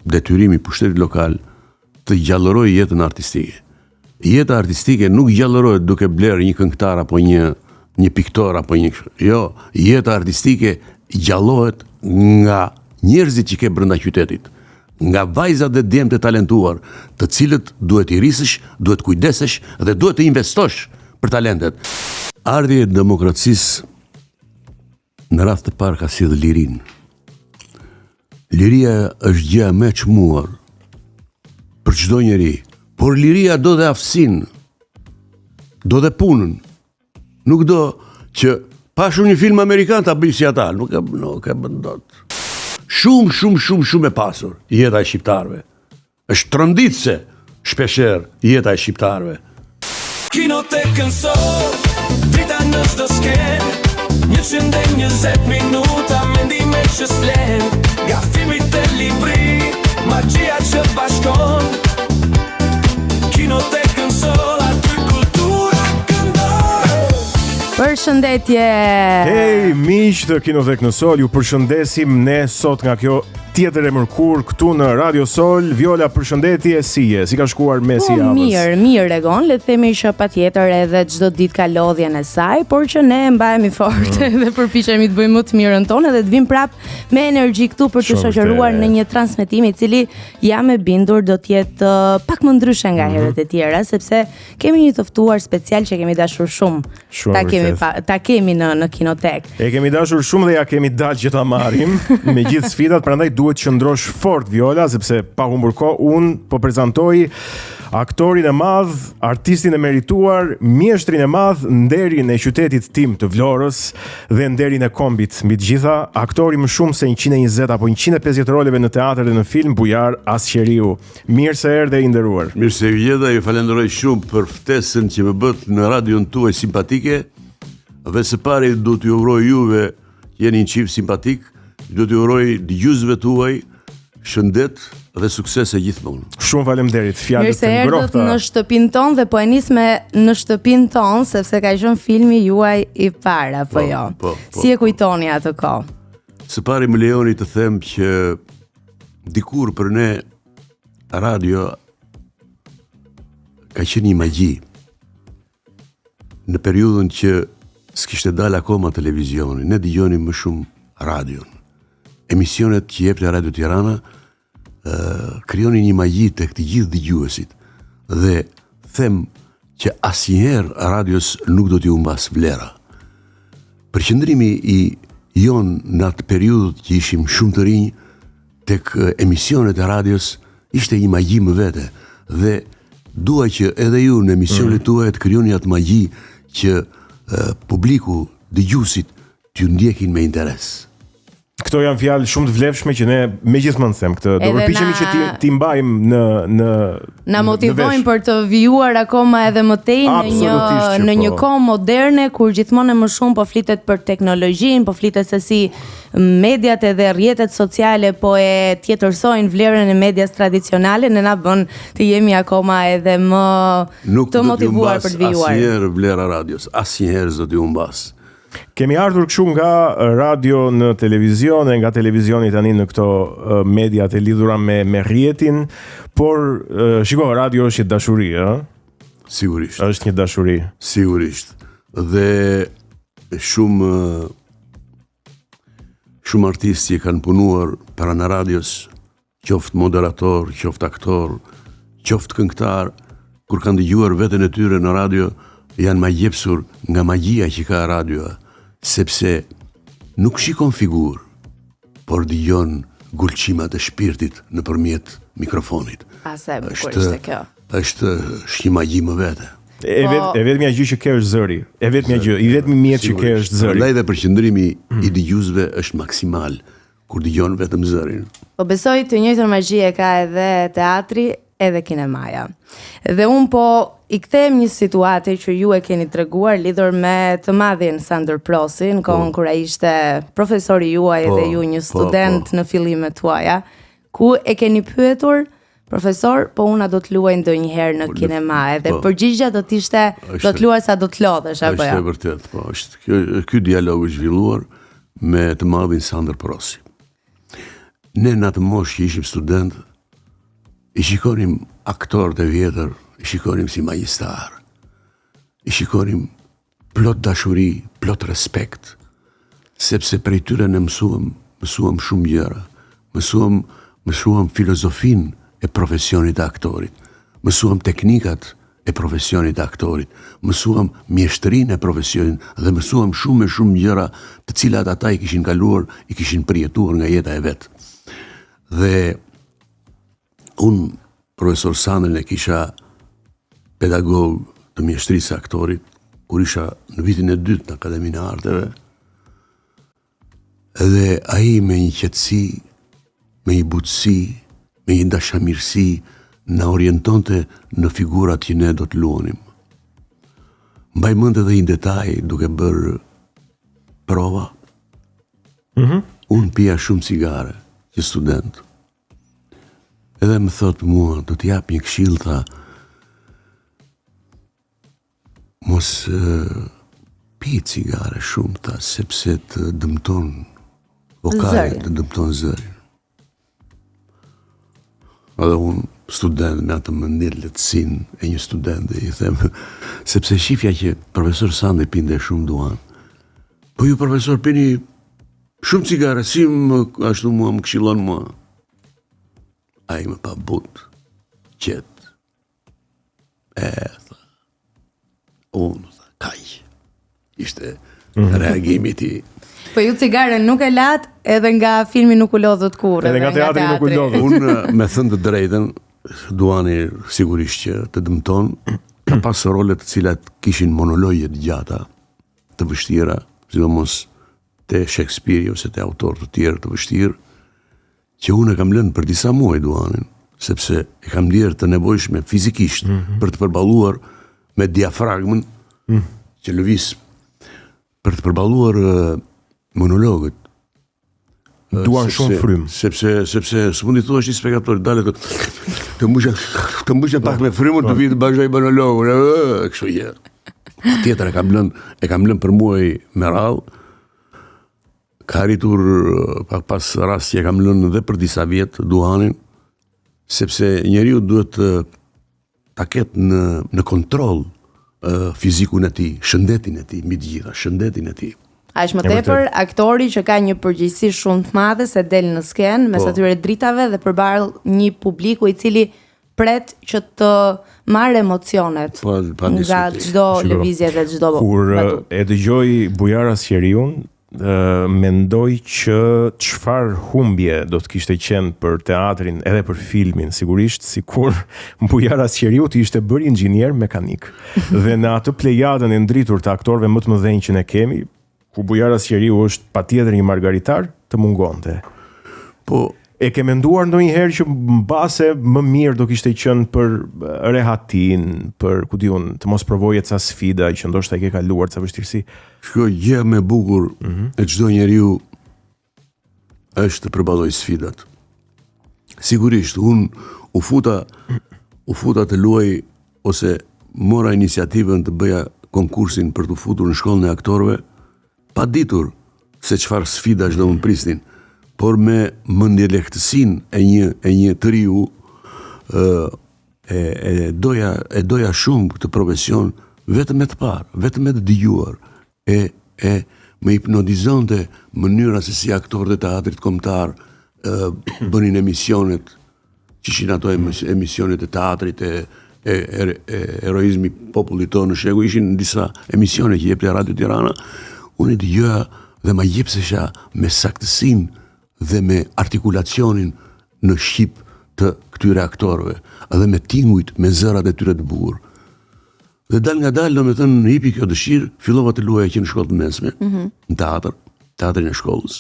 detyrimi pushtetit lokal të gjallërojë jetën artistike. Jeta artistike nuk gjallërohet duke blerë një këngëtar apo një piktor apo një. Jo, jeta artistike gjallohet nga njerëzit që ke brenda qytetit, nga vajzat dhe djemtë e talentuar, të cilët duhet i rrisësh, duhet kujdesesh dhe duhet të investosh për talentet. Ardhja e demokracisë në radhë të parë ka sjellë lirinë. Liria është gjëja më e çmuar për çdo njeri, por liria do dhe aftësinë, do dhe punën. Nuk do që pashun një film amerikan ta bëj si ata, nuk e bën dot. Shumë e pasur jeta e shqiptarëve. Është tronditse shpeshherë jeta e shqiptarëve. Kinotekën sot, drita në çdo skenë, 120 minuta mendime që s'flen, nga filmit e libri, magjia që bashkon. Kinotekën sot, aty kultura këndon. Përshëndetje. Hey, miq të Kinotek në Sol, ju përshëndesim ne sot nga kjo tjetër e mërkur këtu në Radio Sol. Viola, përshëndetje, si ka shkuar mesi javës? Mirë Egon, le të themi që patjetër edhe çdo ditë ka lodhjen e saj, por që ne mbahemi fort dhe përpiqemi të bëjmë më të mirën tonë dhe të vim prap me energji këtu për të shoqëruar në një transmetim i cili jam e bindur do të jetë pak më ndryshe nga herët e tjera, sepse kemi një të ftuar special që kemi dashur shumë. Ta kemi në Kinotek. E kemi dashur shumë dhe ja kemi dalë që ta marrim me gjithë sfidat, prandaj duhet të qëndrosh fort, Viola, sepse pa humbur kohë unë po prezantoj aktorin e madh, artistin e merituar, mjeshtrin e madh, nderin e qytetit tim të Vlorës dhe nderin e kombit mbi të gjitha, aktori më shumë se 120 apo 150 roleve në teatr dhe në film, Bujar Asqeriu. Mirë se erdhe, i nderuar. Mirë se u gjeta, ju falenderoj shumë për ftesën që më bët në radion tuaj simpatike. Dhe së pari do t'ju uroj juve, jeni një çift simpatik, do t'ju uroj dëgjuesve tuaj shëndet dhe suksese gjithmonë. Shumë faleminderit, fjalët e ngrohta. Mirë se erdhët në shtëpinë tonë dhe po e nis me në shtëpinë tonë sepse ka qenë filmi juaj i parë apo jo. Si e kujtoni atë kohë? Së pari më lejoni të them që dikur për ne radio ka qenë një magji. Në periudhën që s'kishte dalë akoma televizioni, ne dëgjonim më shumë radion. Emisionet që jepte Radio Tirana krijonin një magji tek të gjithë dëgjuesit dhe them që asnjëherë radios nuk do t'i humbas vlera. Përqendrimi i jon në atë periudhë që ishim shumë të rinj tek emisionet e radios ishte një magji më vete dhe dua që edhe ju në emisionet tuaja të krijoni atë magji që publiku, dëgjuesit t'ju ndjekin me interes. Këto janë fjalë shumë të vlefshme që ne megjithmonë them këtë. Do përpiqemi që ti mbajmë në na motivojnë për të vijuar akoma edhe më tej në një kohë moderne kur gjithmonë më shumë po flitet për teknologjinë, po flitet se si mediat edhe rrjetet sociale po e tjetërsojnë vlerën e medias tradicionale, ne na bën të jemi akoma edhe më të motivuar për të vijuar. Asnjëherë vlera radios, asnjëherë s'do t'i humbas. Kemi ardhur kështu nga radio në televizion e nga televizioni tani në këto mediat e lidhura me rrjetin, por shiko, radio është një dashuri, ëh? Sigurisht. Është një dashuri. Sigurisht. Dhe shumë artistë që kanë punuar para në radios, qoftë moderator, qoftë aktor, qoftë këngëtar, kur kanë dëgjuar veten e tyre në radio, janë magjepsur nga magjia që ka radio, sepse nuk shikon figurë, por dëgjon gulqimat e shpirtit nëpërmjet mikrofonit. Është një magji më vete. E vetmja gjë që ke është zëri. I vetmi mjet që ke është zëri. Prandaj dhe përqendrimi i dëgjuesve është maksimal kur dëgjon vetëm zërin. Po besoj të njëjtën magji e ka edhe teatri edhe kinemaja. Dhe unë po i kthem një situatë që ju e keni treguar lidhur me të madhin Sandor Prosi, në kohën kur ai ishte profesori juaj dhe ju një student në fillimet tuaja, ku e keni pyetur profesor, po unë do të luaj ndonjëherë në kinema, edhe përgjigjja do të ishte do të luaj sa do të lodhesh apo jo? Është e vërtet, po, është ky dialog i zhvilluar me të madhin Sandor Prosi. Ne në atë moshë që ishim student, I shikonim aktorët e vjetër, i shikonim si magjistar, i shikonim plot dashuri, plot respekt, sepse prej tyre ne mësuam shumë gjëra, mësuam filozofin e profesionit të aktorit, mësuam teknikat e profesionit të aktorit, mësuam mjeshtërinë e profesionit dhe mësuam shumë gjëra të cilat ata i kishin kaluar, i kishin përjetuar nga jeta e vet. Dhe unë, profesor Sandrin e kisha pedagog të mjeshtrisë së aktorit, kur isha në vitin e 2 në Akademinë e Arteve, edhe ai me një qetësi, me një butësi, me një dashamirësi, na orientonte në figurat që ne do të luanim. Mbaj mend edhe një detaj duke bërë prova. Unë pija shumë cigare, që student. Edhe më thot mua, do t'jap një këshill, tha, mos pi cigare shumë, tha, sepse të dëmton vokalin, të dëmton zërin. Edhe unë, student me atë mendje lehtësinë e një studenti, i them, sepse shifja që profesor Sandri pinte shumë duan. Po ju profesor pini shumë cigare, si ashtu mua më këshillon mua. Ai më pa but, qet. Tha. Unë, tha, kaj. Ishte reagimi ti. Po ju cigaren nuk e lat, edhe nga filmi nuk u lodhët kurrë. Edhe nga teatri nuk u lodhët. Unë, me thënë të drejtën, duani sigurisht që të dëmton, ka pas role të cilat kishin monologje të gjata, të vështira, sidomos te Shakespeare ose te autorë të tjerë të vështirë, që unë e kam lënë për disa muaj duanin, sepse e kam lirë të nevojshme fizikisht për të përballuar me diafragmën që lëviz, për të përballuar monologët. Duan shumë frymë. Sepse s'mundi thua është i spektatori, dalet të mbusha pak me frymën të vitë bashkaj monologun, kështu gjë. Tjetër e kam lënë për muaj me radhë, ka arritur pas rast që e kam lënë dhe për disa vjetë duanin, sepse njeriu duhet ta ketë në kontroll fizikun e tij, shëndetin e tij, mbi të gjitha, shëndetin e tij. A është më tepër aktori që ka një përgjegjësi shumë të madhe se del në skenë mes atyre dritave dhe përballë një publiku i cili pret që të marrë emocionet nga çdo lëvizje dhe çdo Kur e dëgjoj Bujara Sqeriun, mendoj që çfarë humbje do të kishte qenë për teatrin edhe për filmin, sigurisht, sikur Bujara Sqeriu të ishte bërë inxhinier mekanik. Dhe në atë plejadën e ndritur të aktorëve më të mëdhenj që ne kemi, ku Bujara Sqeriu është patjetër një margaritar, të mungonte. Po, e ke menduar ndonjëherë që mbase më mirë do kishte qenë për rehatin, për ku diun, të mos provoje ca sfida që ndoshta i ke kaluar ca vështirësi? Shkoj, gjë më e bukur e çdo njeriu është të përballoj sfidat. Sigurisht, unë u futa të luaj ose mora iniciativën të bëja konkursin për të futur në shkollën e aktorëve, pa ditur se çfarë sfidash do më prisnin, por me mendje lehtësinë e një të riu, e doja shumë këtë profesion vetëm e të parë, vetëm e të dëgjuar, e më hipnotizonte mënyra se si aktorët e teatrit kombëtar bënin emisionet, që ishin ato emisionet e teatrit e heroizmi popullit tonë në shegu, ishin disa emisione që jepte Radio Tirana, unë i dëgjoja dhe ma jepsesha me saktësinë dhe me artikulacionin në shqip të këtyre aktorëve, edhe me tingujt, me zërat e tyre të bukur. Dhe dal nga dal, do me thënë, në hipi kjo dëshirë, fillova të luaja që në shkollë të mesme, në teatrin e shkollës.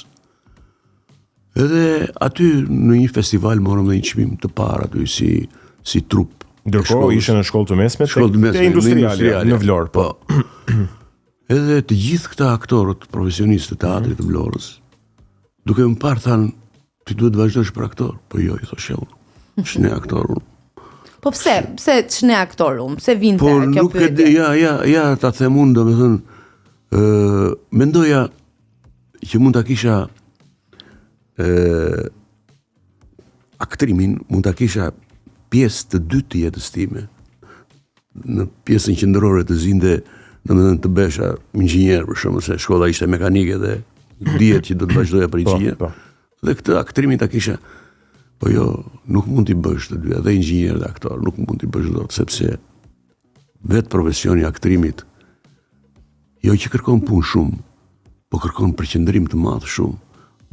Edhe aty në një festival morëm dhe një çmim të parë aty si trup. Ndërkohë ishe në shkollë të mesme, te industriale, në Vlorë, po. Edhe të gjithë këta aktorët profesionistë të teatrit të Vlorës, duke më parë thanë, ti duhet vazhdosh për aktor. Po jo, i thoshe unë, shne aktor unë. Po pse ç'ne aktor unë? Pse vinte kjo pyetje? Por nuk ja ta them unë, domethënë, mendoja që mund ta kisha aktrimin, mund ta kisha pjesë të dytë të jetës time. Në pjesën qendrore të zinte, domethënë të besha inxhinier për shembull, se shkolla ishte mekanike dhe dihet që do të vazhdoja për inxhinier. Dhe këtë aktrimin ta kisha, po jo, nuk mund t'i bësh të dy, edhe inxhinier dhe aktor, nuk mund t'i bësh dot, sepse vetë profesioni i aktrimit jo që kërkon punë shumë, po kërkon përqendrim të madh shumë,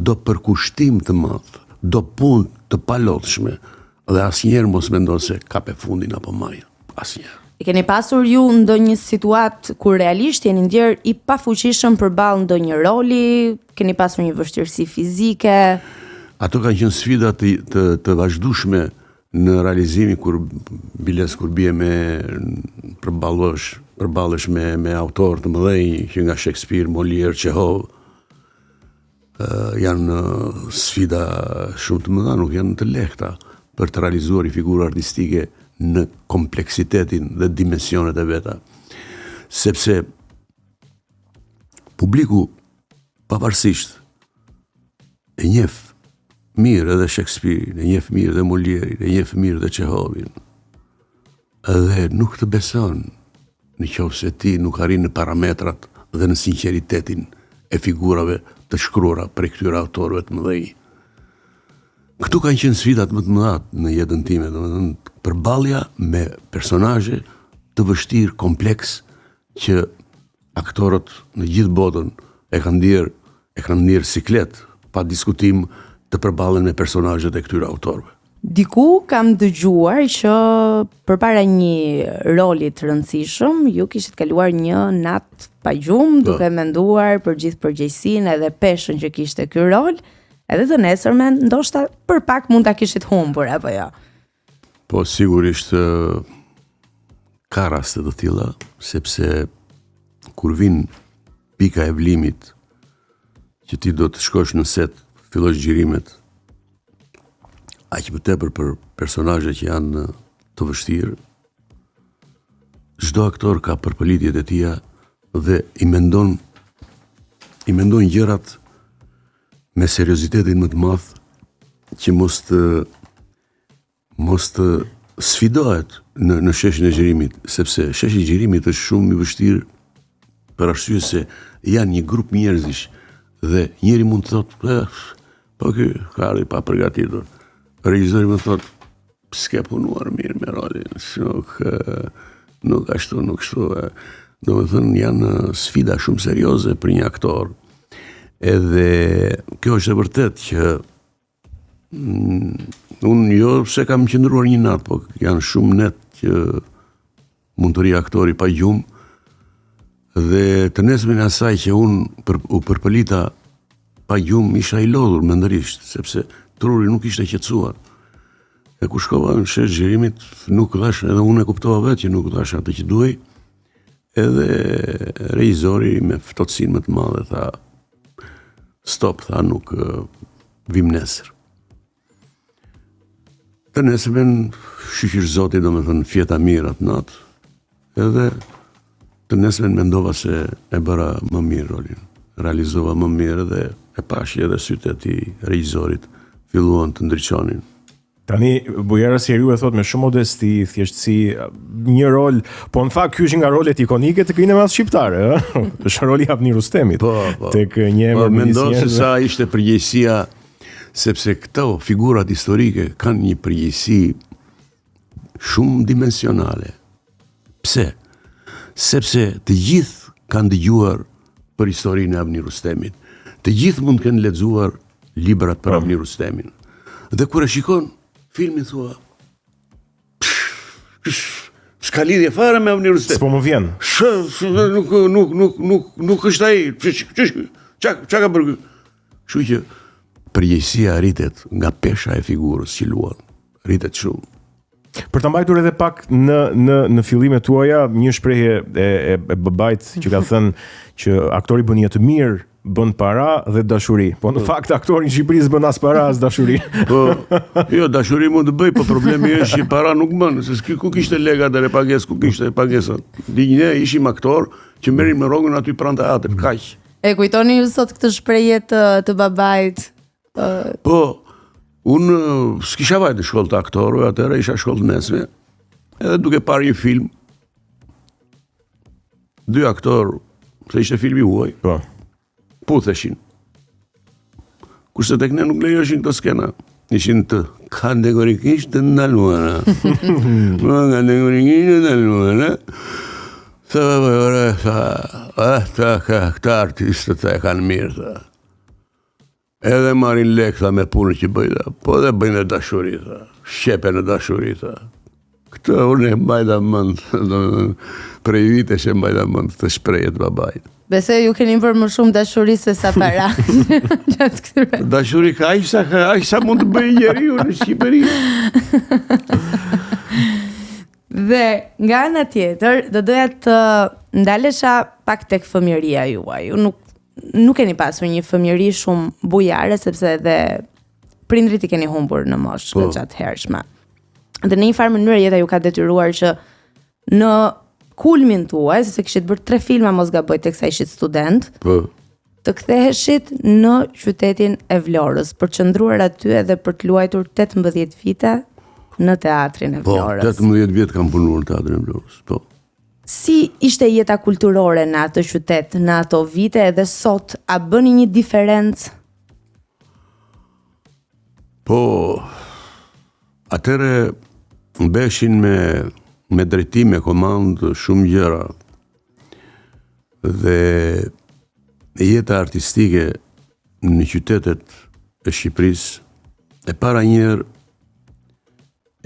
do përkushtim të madh, do punë të palotshme, dhe asnjëherë mos mendon se kape fundin apo majën, asnjëherë. E keni pasur ju ndonjë situatë kur realisht jeni ndjer i pafuqishëm përballë ndonjë roli, keni pasur një vështirësi fizike? Ato kanë qenë sfida të vazhdueshme në realizimin kur bie me përballesh me autor të mëdhenj që nga Shakespeare, Molière, Chekhov. Janë sfida shumë të mëdha, nuk janë të lehta për të realizuar i figurë artistike në kompleksitetin dhe dimensionet e veta. Sepse publiku pavarësisht e njeh mirë edhe Shakespeare, e njeh mirë edhe Molière, e njeh mirë edhe Chekhovin. Edhe nuk të beson nëse ti nuk arrin në parametrat dhe në sinqeritetin e figurave të shkruara për këtyre autorëve të mëdhenj. Këtu kanë qenë sfidat më të mëdha në jetën time, domethënë përballja me personazhe të vështirë, kompleks, që aktorët në gjithë botën e kanë ndier siklet, pa diskutim të përballen me personazhet e këtyre autorëve. Diku kam dëgjuar që përpara një roli të rëndësishëm, ju kishit kaluar një natë pa gjumë, duke menduar për gjithë përgjegjësinë edhe peshën që kishte ky rol, edhe të nesërmen ndoshta për pak mund ta kishit humbur apo jo. Po sigurisht ka raste të tilla, sepse kur vin pika e vlimit që ti do të shkosh në set, fillosh xhirimet, aq më tepër për personazhe që janë të vështirë. Çdo aktor ka përpëlitjet e tija dhe i mendon gjërat me seriozitetin më të madh që mos të sfidohet në sheshin e xhirimit, sepse sheshi i xhirimit është shumë i vështirë për arsye se janë një grup njerëzish dhe njëri mund të thotë, po ky ka ardhur pa përgatitur. Regjizori më thotë, s'ke punuar mirë me rolin, nuk ashtu, nuk kështu. Domethënë janë sfida shumë serioze për një aktor. Edhe kjo është e vërtet që unë jo se kam qëndruar një natë, po janë shumë net që mund të ri aktori pa gjumë, dhe të nesëmin asaj që unë u përpëlita pa gjumë isha i lodhur mendërisht, sepse truri nuk ishte qetësuar. E kur shkova në shesh xhirimit, nuk dhash, edhe unë e kuptova vetë që nuk dhash atë që duhej, edhe regjizori me ftohtësinë më të madhe tha, stop, tha, nuk vim nesër. Të nesërmen shqyqysh zoti, domethënë fjeta mirë atë natë, edhe të nesërmen mendova se e bëra më mirë rolin. Realizova më mirë dhe e pashi edhe sytë e tij regjizorit filluan të ndriçonin. Tani Bujara Sjeriu e thot me shumë modesti, thjeshtësi, një rol, po në fakt ky është nga rolet ikonike të kinemas shqiptare, ëh? Është roli i Avni Rustemit. Po. Tek një emër mendon se sa ishte përgjegjësia, sepse këto figurat historike kanë një përgjegjësi shumë dimensionale. Pse? Sepse të gjithë kanë dëgjuar për historinë e Avni Rustemit. Të gjithë mund të kenë lexuar librat për Avni Rustemin. Dhe kur e shikon filmin thua, s'ka lidhje fare me Avni Rustemin. S'po më vjen. Nuk është ai. Çka ka bërë? Kështu që përgjegjësia rritet nga pesha e figurës që luan. Rritet shumë. Për ta mbajtur edhe pak në fillimet tuaja, një shprehje e babait që ka thënë që aktori bën jetë mirë, bën para dhe dashuri. Po në fakt aktori në Shqipëri s'bën as para as dashuri. Po, jo, dashuri mund të bëj, po problemi është që para nuk bën, se ku kishte legat dhe pagesë, ku kishte pagesat. Ne ishim aktor që merrim me rrogën aty pranë teatrit, kaq. E kujtoni ju sot këtë shprehje të babait? Po, Unë s'kisha vajtë në shkollë të aktorëve, atëherë isha shkollë të mesme, edhe duke parë një film, 2 aktorë, se ishte filmi huaj, Po. putheshin. Kurse tek ne nuk lejoshin këto skena. Ishin të kategorikisht të ndaluara. Kategorikisht të ndaluara. Këta artistët e kanë mirë, tha. Edhe marrin lek, tha, me punën që bëjta, po dhe bëjnë dhe dashuri, tha. Shqepe në dashuri, tha. Këtë unë e mbajta mënd, prej vitesh e mbajta mënd të shprejet babajt. Besoj ju keni bërë më shumë dashuri se sa para. Gjatë këtyre. Dashuri ka aq sa mund të bëjë njeriu në Shqipëri. Dhe nga ana tjetër, do doja të ndalesha pak tek fëmijëria juaj. Ju nuk keni pasur një fëmijëri shumë bujare, sepse edhe prindrit I keni humbur në moshë gjatë hershme. Dhe në një farë mënyrë jeta ju ka detyruar që në kulmin tuaj, sepse kishit bërë 3 filma mos gaboj teksa ishit student, Po. të ktheheshit në qytetin e Vlorës, për të qëndruar aty edhe për të luajtur 18 vite në teatrin e Po, Vlorës. 18 vjet kam punuar në teatrin e Vlorës. Po. Si ishte jeta kulturore në atë qytet, në ato vite, edhe sot, a bëni një diferencë? Po, atëre mbeshin me drejtim, me komandë shumë gjëra. Dhe jeta artistike në qytetet e Shqipërisë e para njerë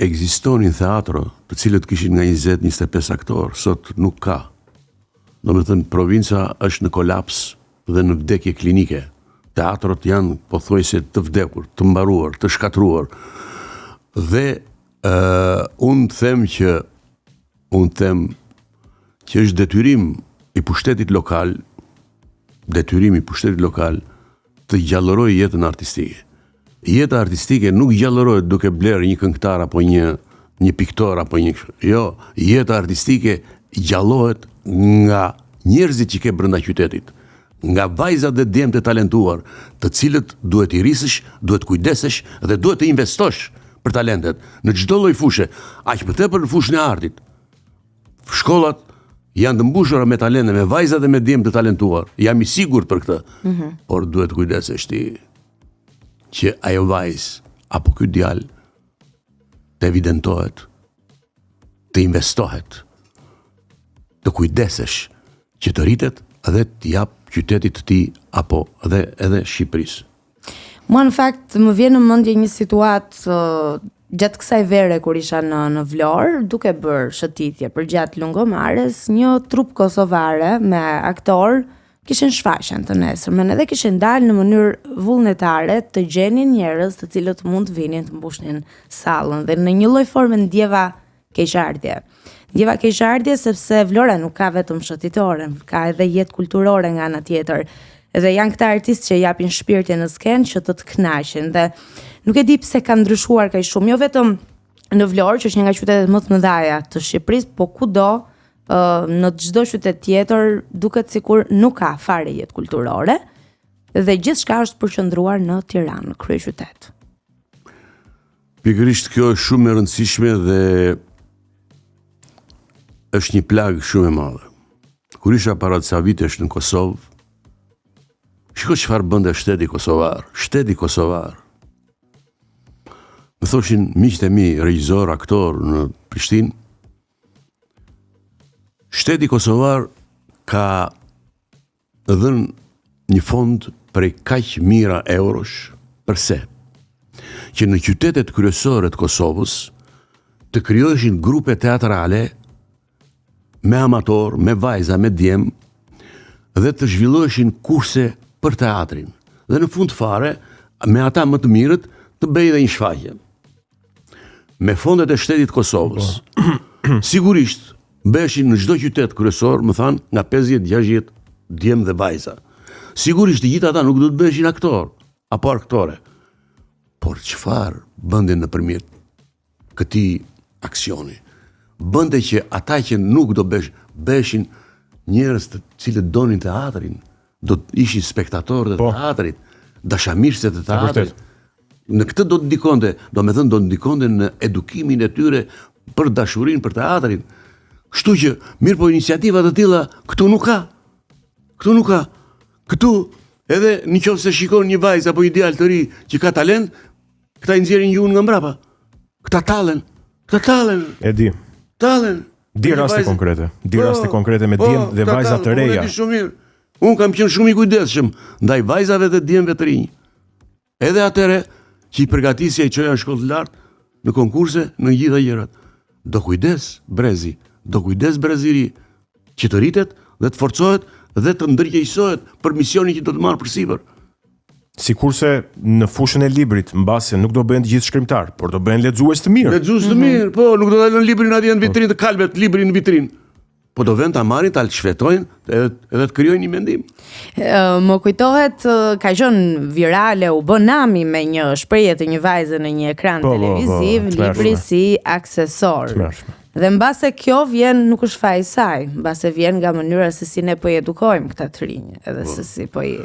ekzistonin teatro të cilët kishin nga 20-25 aktorë, sot nuk ka. Do me thënë, provinca është në kolaps dhe në vdekje klinike. Teatrot janë pothuajse të vdekur, të mbaruar, të shkatruar. Dhe unë them që është detyrim I pushtetit lokal, të gjallëroj jetën artistike. Jeta artistike nuk gjallërohet duke blerë një këngëtar apo një piktor apo një. Jo, jeta artistike gjallohet nga njerëzit që ke brenda qytetit, nga vajzat dhe djemtë të talentuar, të cilët duhet I rrisësh, duhet kujdesesh dhe duhet të investosh për talentet në çdo lloj fushë, aq më tepër në fushën e artit. Shkollat janë të mbushura me talente, me vajza dhe me djemtë të talentuar. Jam I sigurt për këtë. Por duhet kujdesesh ti që ajo vajzë apo ky djalë të evidentohet, të investohet, të kujdesesh që të rritet dhe të jap qytetit të tij apo edhe Shqipërisë. Mua në fakt më vjen në mendje një situatë gjatë kësaj vere kur isha në Vlorë, duke bërë shëtitje për gjatë lungomares, një trup kosovare me aktor kishin shfaqjen të nesërmen edhe kishin dalë në mënyrë vullnetare të gjenin njerëz të cilët mund të vinin të mbushnin sallën dhe në një lloj forme ndjeva keqardhje. Ndjeva keqardhje sepse Vlora nuk ka vetëm shëtitore, ka edhe jetë kulturore nga ana tjetër. Dhe janë këta artistë që japin shpirtin në skenë që të kënaqin dhe nuk e di pse ka ndryshuar kaq shumë, jo vetëm në Vlorë, që është një nga qytetet më të mëdha të Shqipërisë, po kudo në çdo qytet tjetër duket sikur nuk ka fare jetë kulturore dhe gjithçka është përqendruar në Tiranë, në kryeqytet. Pikërisht kjo është shumë e rëndësishme dhe është një plagë shumë e madhe. Kur isha para disa vitesh në Kosovë, shiko çfarë bënte shteti kosovar. Më thoshin miqtë e mi, regjisor, aktor në Prishtinë, shteti kosovar ka dhënë një fond prej kaq mira eurosh, përse? Që në qytetet kryesore të Kosovës të krijoheshin grupe teatrale me amator, me vajza, me djem dhe të zhvilloheshin kurse për teatrin. Dhe në fund fare, me ata më të mirët, të bëjë dhe një shfaqje. Me fondet e shtetit Kosovës, sigurisht, beshin në çdo qytet kryesor, më thanë, nga 50-60 djem dhe vajza. Sigurisht të gjithë ata nuk do të bëheshin aktor apo aktore. Por çfarë bënte nëpërmjet këtij aksioni? Bënte që ata që nuk do beshin njerëz të cilët donin teatrin, do të ishin spektatorë të teatrit, dashamirëse të teatrit. Në këtë do të ndikonte, do me thënë do të ndikonte në edukimin e tyre për dashurinë për teatrin. Kështu që mirë po iniciativa të tilla këtu nuk ka. Këtu nuk ka. Këtu edhe nëse shikon një vajzë apo një djalë të ri që ka talent, këta i nxjerrin gjuhën nga mbrapa. Këta tallen. E di. Tallen. Di raste konkrete. Di raste konkrete me djem dhe vajza të reja. Shumë mirë. Unë kam qenë shumë i kujdesshëm ndaj vajzave dhe djemve të rinj. Edhe atëre që i përgatisja i çoja në shkollë të lartë, në konkurse, në gjitha gjërat. Do kujdes breziri që të rritet dhe të forcohet dhe të ndërgjegjësohet për misionin që do të marrë përsipër. Sikurse në fushën e librit, mbase nuk do bëhen të gjithë shkrimtar, por do bëhen lexues të mirë. Lexues të mirë, po, nuk do ta lënë librin atje në vitrinë të kalbet, librin në vitrinë. Po do vend ta marrin, ta shfletojnë edhe të krijojnë një mendim. Më kujtohet ka qenë virale, u bë nami me një shprehje të një vajze në një ekran televiziv, libri si aksesor. Dhe mbase kjo vjen nuk është faji i saj, mbase vjen nga mënyra se si ne po i edukojmë këta të rinj, edhe se si po i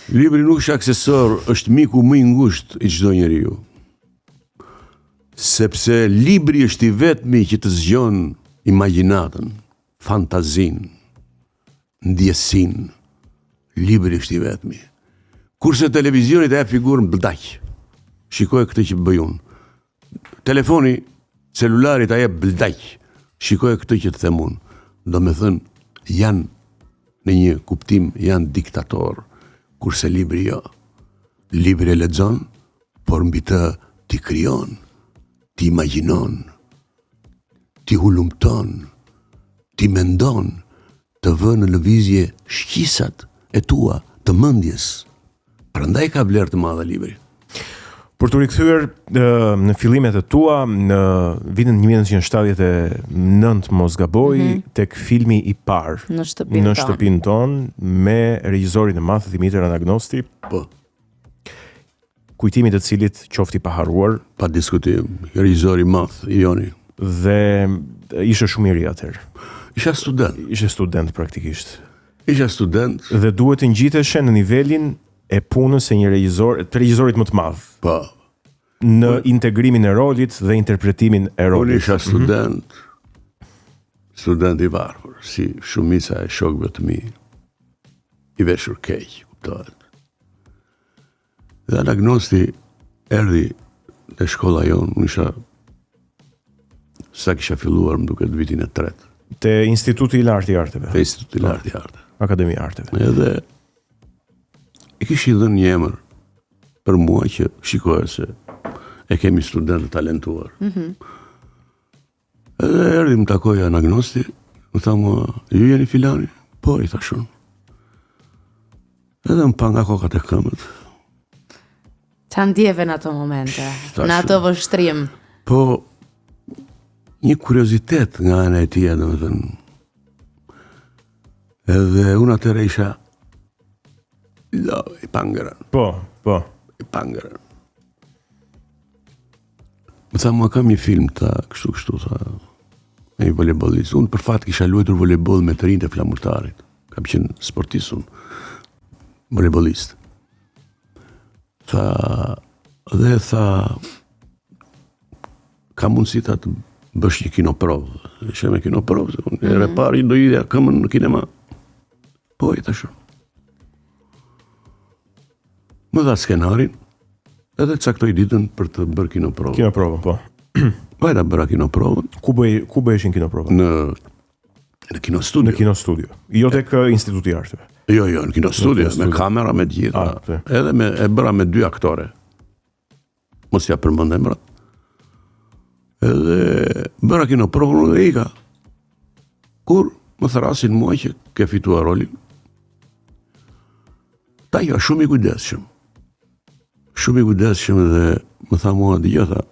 Libri nuk është aksesor, është miku më i ngushtë i çdo njeriu. Sepse libri është i vetmi që të zgjon imagjinatën, fantazin, ndjesin. Libri është i vetmi. Kurse televizioni të jep figurën bldaq. Shikoj këtë që bëj unë. Telefoni, celulari të jep bldaq. Shikoj këtë që të them unë. Do me thënë, janë në një kuptim, janë diktator. Kurse libri jo. Libri e lexon, por mbi të ti krijon, ti imagjinon, ti hulumton, ti mendon, të vë në lëvizje shqisat e tua të mendjes. Prandaj ka vlerë të madhe libri. Për të rikthyer në fillimet e tua në vitin 1979 mos gaboj, tek filmi i parë në shtëpinë tonë me regjisorin e madh Dimitër Anagnosti. Po, kujtimit të cilit qofti pa harruar. pa diskutim, regjisor i madh i Joni. Dhe ishe shumë i ri atëherë. Isha student praktikisht. Isha student. Dhe duhet të ngjiteshe në nivelin e punës e një të regjisorit më të madh. Po. Në integrimin e rolit dhe interpretimin e rolit. Unë isha student i varfër, si shumica e shokëve të mi, i veshur keq, kuptohet. Dhe Anagnosti erdhi te shkolla jonë, unë isha sa kisha filluar më duket vitin e 3. Te Instituti i Lartë i Arteve. Te Instituti i Lartë i Arteve. Akademi i Arteve. Edhe i kishi dhënë një emër për mua që shikoja se e kemi student të talentuar. Edhe erdhi më takoi Anagnosti, më tha mua, ju jeni filani? Po, i thashun. Edhe më pa nga kokat e këmbët. Qa ndjeve në ato momente, në ato vështrim? Po, një kuriozitet nga ana e tij, domethënë. Edhe unë atëherë isha i pangërën. Po. I pangërën. Më tha, mua kam një film ta kështu tha, e një volejbolist. Unë për fat kisha luajtur volejboll me të rinjt e Flamurtarit. Kam qenë sportist unë, volejbolist. Dhe tha, ka mundësi ta të bësh një kinoprovë. Isha me kinoprovë, se unë herë e parë do idja këmën në kinema. Po, i thashë. Më dha skenarin, edhe caktoi ditën për të bërë kinoprovë. Kinoprovë, po. Vajta bëra kinoprovën. Ku bëheshin kinoprovën? Në kinostudio. Në kinostudio. Jo tek Instituti i Arteve. Jo, në kinostudio, me kamera, me gjitha. Edhe e bëra me 2 aktore. Mos ja përmend emrat. Edhe bëra kinoprovën dhe ika. Kur më thrasin mua që ke fituar rolin. Ta jo, shumë i kujdesshëm. Shumë i kujdesshëm dhe më tha mua, dëgjoj, tha,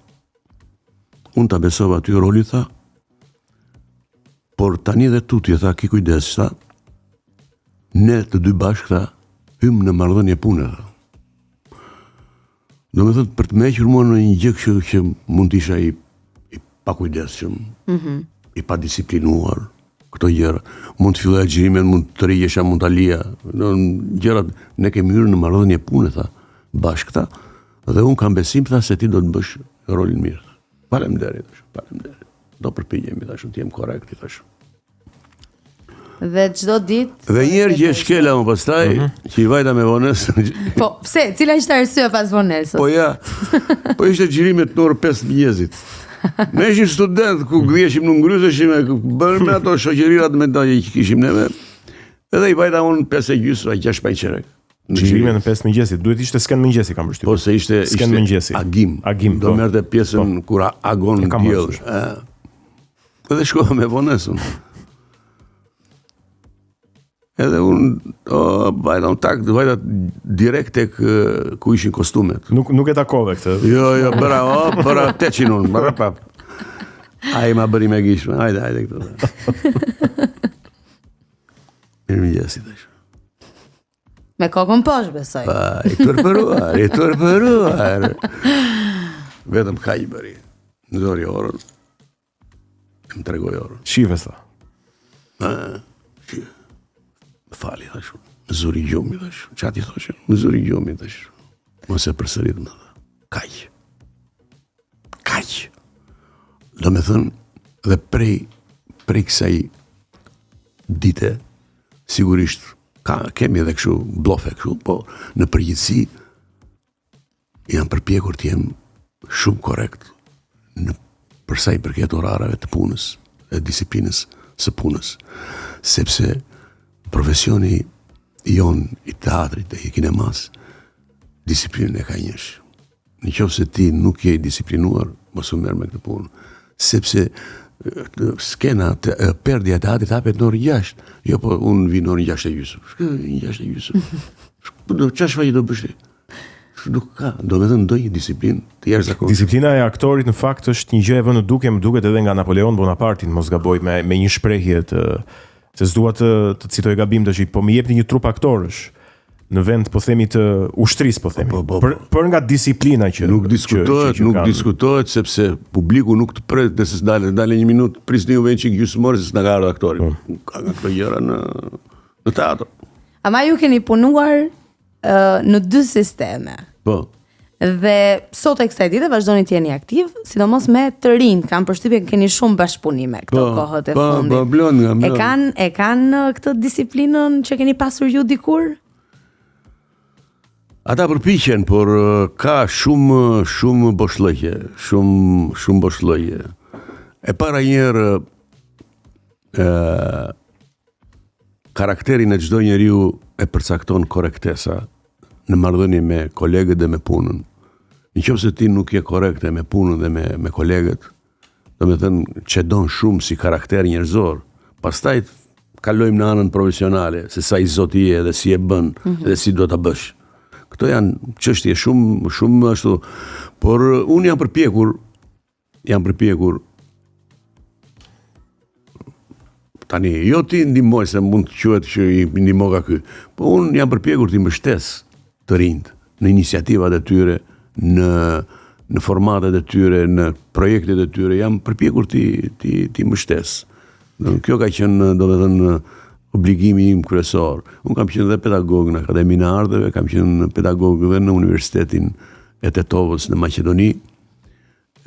unë ta besova ty rolin, tha, por tani dhe tu ti, tha, ki kujdes, tha, ne të dy bashkë, tha, hymë në marrëdhënie pune, tha. Do me thëtë, për të mequr mua në një gjë që mund të isha i pakujdesshëm, i padisiplinuar, këto gjëra. Mund të filloj agjërimin, mund të rrijesha, mund të alija. Gjërat, ne kemi hyrë në marrëdhënie pune, tha, bashkë, tha, Dhe unë kam besim tha se ti do të bësh rolin mirë. Faleminderit, faleminderit. Do përpiqemi tash, të jem korrekt, tash. Dhe çdo ditë. Dhe një herë që e shkela më pastaj, që i vajta me vonës. Po, pse? Cila ishte arsyeja pas vonelsës? Po ja. Po ishte xhirimet në orë 5 mëngjesit. Ne ishim student ku gdhieshim në ngryzeshim bën me ato shoqërirat me ta që kishim neve. Edhe i vajta unë 5:30, 6 pa qerek. Xhirime në 5 mëngjesit, duhet ishte sken mëngjesi kam përshtypur. Po se ishte sken mëngjesi. Agim. Po. Do merrte pjesën kur agon diell. Edhe shkova me vonësun. Edhe unë vajta direkt tek ku ishin kostumet. Nuk e takove këtë. Jo, bëra 800 unë, bëra pap. Ai ma bëri me gishme, hajde këto. Mirëmëngjesi tash. Me kokën poshtë besoj. I tërpëruar. Vetëm kaq bëri. Në zori orën. Më tregoj orën. Shive sa. Fali, thash. Më zuri gjumi, thash. Çati thoshe? Më zuri gjumi, thash. Mos e përsërit më. Kaq. Do me thënë, dhe prej kësaj dite, sigurisht, kemi edhe kështu blofe kështu, po në përgjithësi jam përpjekur të jem shumë korrekt për sa i përket orarave të punës, e disiplinës së punës, sepse profesioni jon i teatrit e i kinemas, disiplinën e ka njësh. Në qoftë se ti nuk je i disiplinuar, mos u merr me këtë punë, sepse skena perdja e teatrit hapet në orën 6. Jo, po unë vi në orën 6:30. Çfarë faj do bësh ti? Nuk ka, do me thënë do një disiplinë të jashtëzakonshme. Disiplina e aktorit në fakt është një gjë e vënë duke, më duket edhe nga Napoleon Bonaparte, mos gaboj me një shprehje se s'dua të citoj gabim tash, po më jepni një trup aktorësh në vend po themi të ushtrisë po themi. Për nga disiplina që nuk diskutohet sepse publiku nuk të pret se dalë 1 minutë, prisni u vjen çik gjysmore se s'na ka ardhur aktori. Ka këto gjëra në teatr. Ama ju keni punuar në 2 sisteme. Po. Dhe sot e kësaj dite vazhdoni të jeni aktiv, sidomos me të rinj, kam përshtypjen keni shumë bashkëpunime këto kohët e fundit. Po, blond nga. E kanë këtë disiplinën që keni pasur ju dikur? Ata përpiqen, por ka shumë boshllëqe, shumë boshllëqe. E para njerë karakterin e çdo njeriu e përcakton korrektesa në marrëdhënie me kolegët dhe me punën. Nëse ti nuk je korrekte me punën dhe me kolegët, do me thënë çedon shumë si karakter njerëzor. Pastaj kalojmë në anën profesionale, se sa i zot je dhe si e bën dhe si do ta bësh. Këto janë çështje shumë ashtu, por unë jam përpjekur tani, jo ti ndihmoj se mund të quhet që i ndihmoga ky, po unë jam përpjekur të mbështes të rinjt në iniciativat e tyre, në formatet e tyre, në projektet e tyre, jam përpjekur ti mbështes. Kjo ka qenë, domethënë, obligimi im kryesor. Unë kam qenë dhe pedagog në Akademinë e Arteve, kam qenë pedagog dhe në Universitetin e Tetovës në Maqedoni,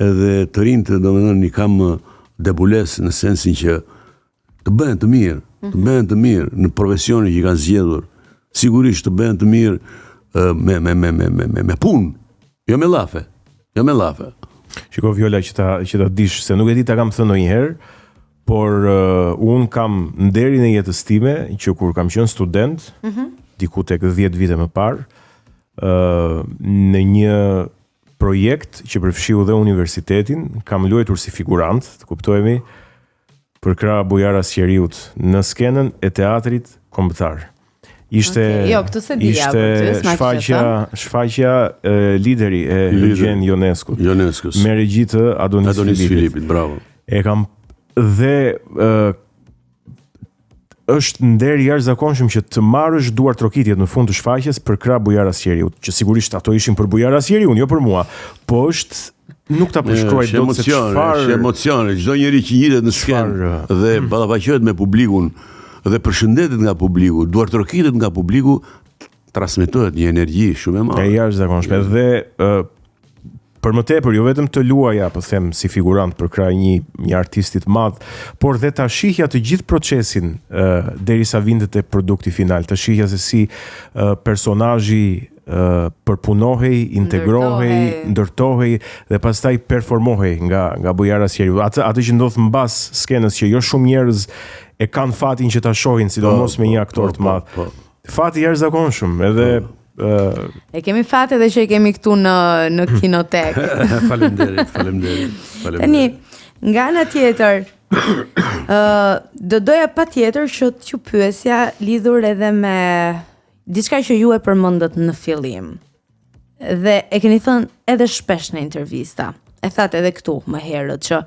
edhe të rinjt, domethënë, i kam debules në sensin që të bëhen të mirë në profesionin që kanë zgjedhur. Sigurisht të bëhen të mirë me punë, jo me llafe. Shiko Viola, që ta dish se nuk e di ta kam thënë ndonjëherë, por unë kam nderin e jetës time që kur kam qenë student, diku tek 10 vite më parë, në një projekt që përfshiu dhe universitetin, kam luajtur si figurant, të kuptojemi, për krah Bujara Sqeriut në skenën e teatrit kombëtar. Ishte shfaqja lideri e Eugen Ioneskut me regji të Adonis Filipit. Bravo. E kam dhe është nder i jashtëzakonshëm që të marrësh duar trokitjet në fund të shfaqjes për krah Bujara Sqeriut, që sigurisht ato ishin për Bujara Sqeriun, jo për mua, po është nuk ta përshkruaj dot se çfarë emocione, çdo njeri që njihet në skenë dhe ballafaqohet me publikun dhe përshëndetet nga publiku, duar trokitet nga publiku, transmetohet një energji shumë e E madhe. jashtëzakonshme dhe për më tepër jo vetëm të luaja, po them si figurant për kraj një artistit madh, por dhe ta shihja të gjithë procesin derisa vinte te produkti final, të shihja se si personazhi përpunohej, integrohej, ndërtohej dhe pastaj performohej nga Bujara Sqeriu. Atë që ndodh mbas skenës që jo shumë njerëz e kanë fatin që ta shohin, sidomos me një aktor të madh. Fati i jashtëzakonshëm, edhe E kemi fat edhe që e kemi këtu në kinotek. Faleminderit. Tani, nga ana tjetër, do doja patjetër që t'ju pyesja lidhur edhe me diçka që ju e përmendët në fillim. Dhe e keni thënë edhe shpesh në intervista. E thatë edhe këtu më herët që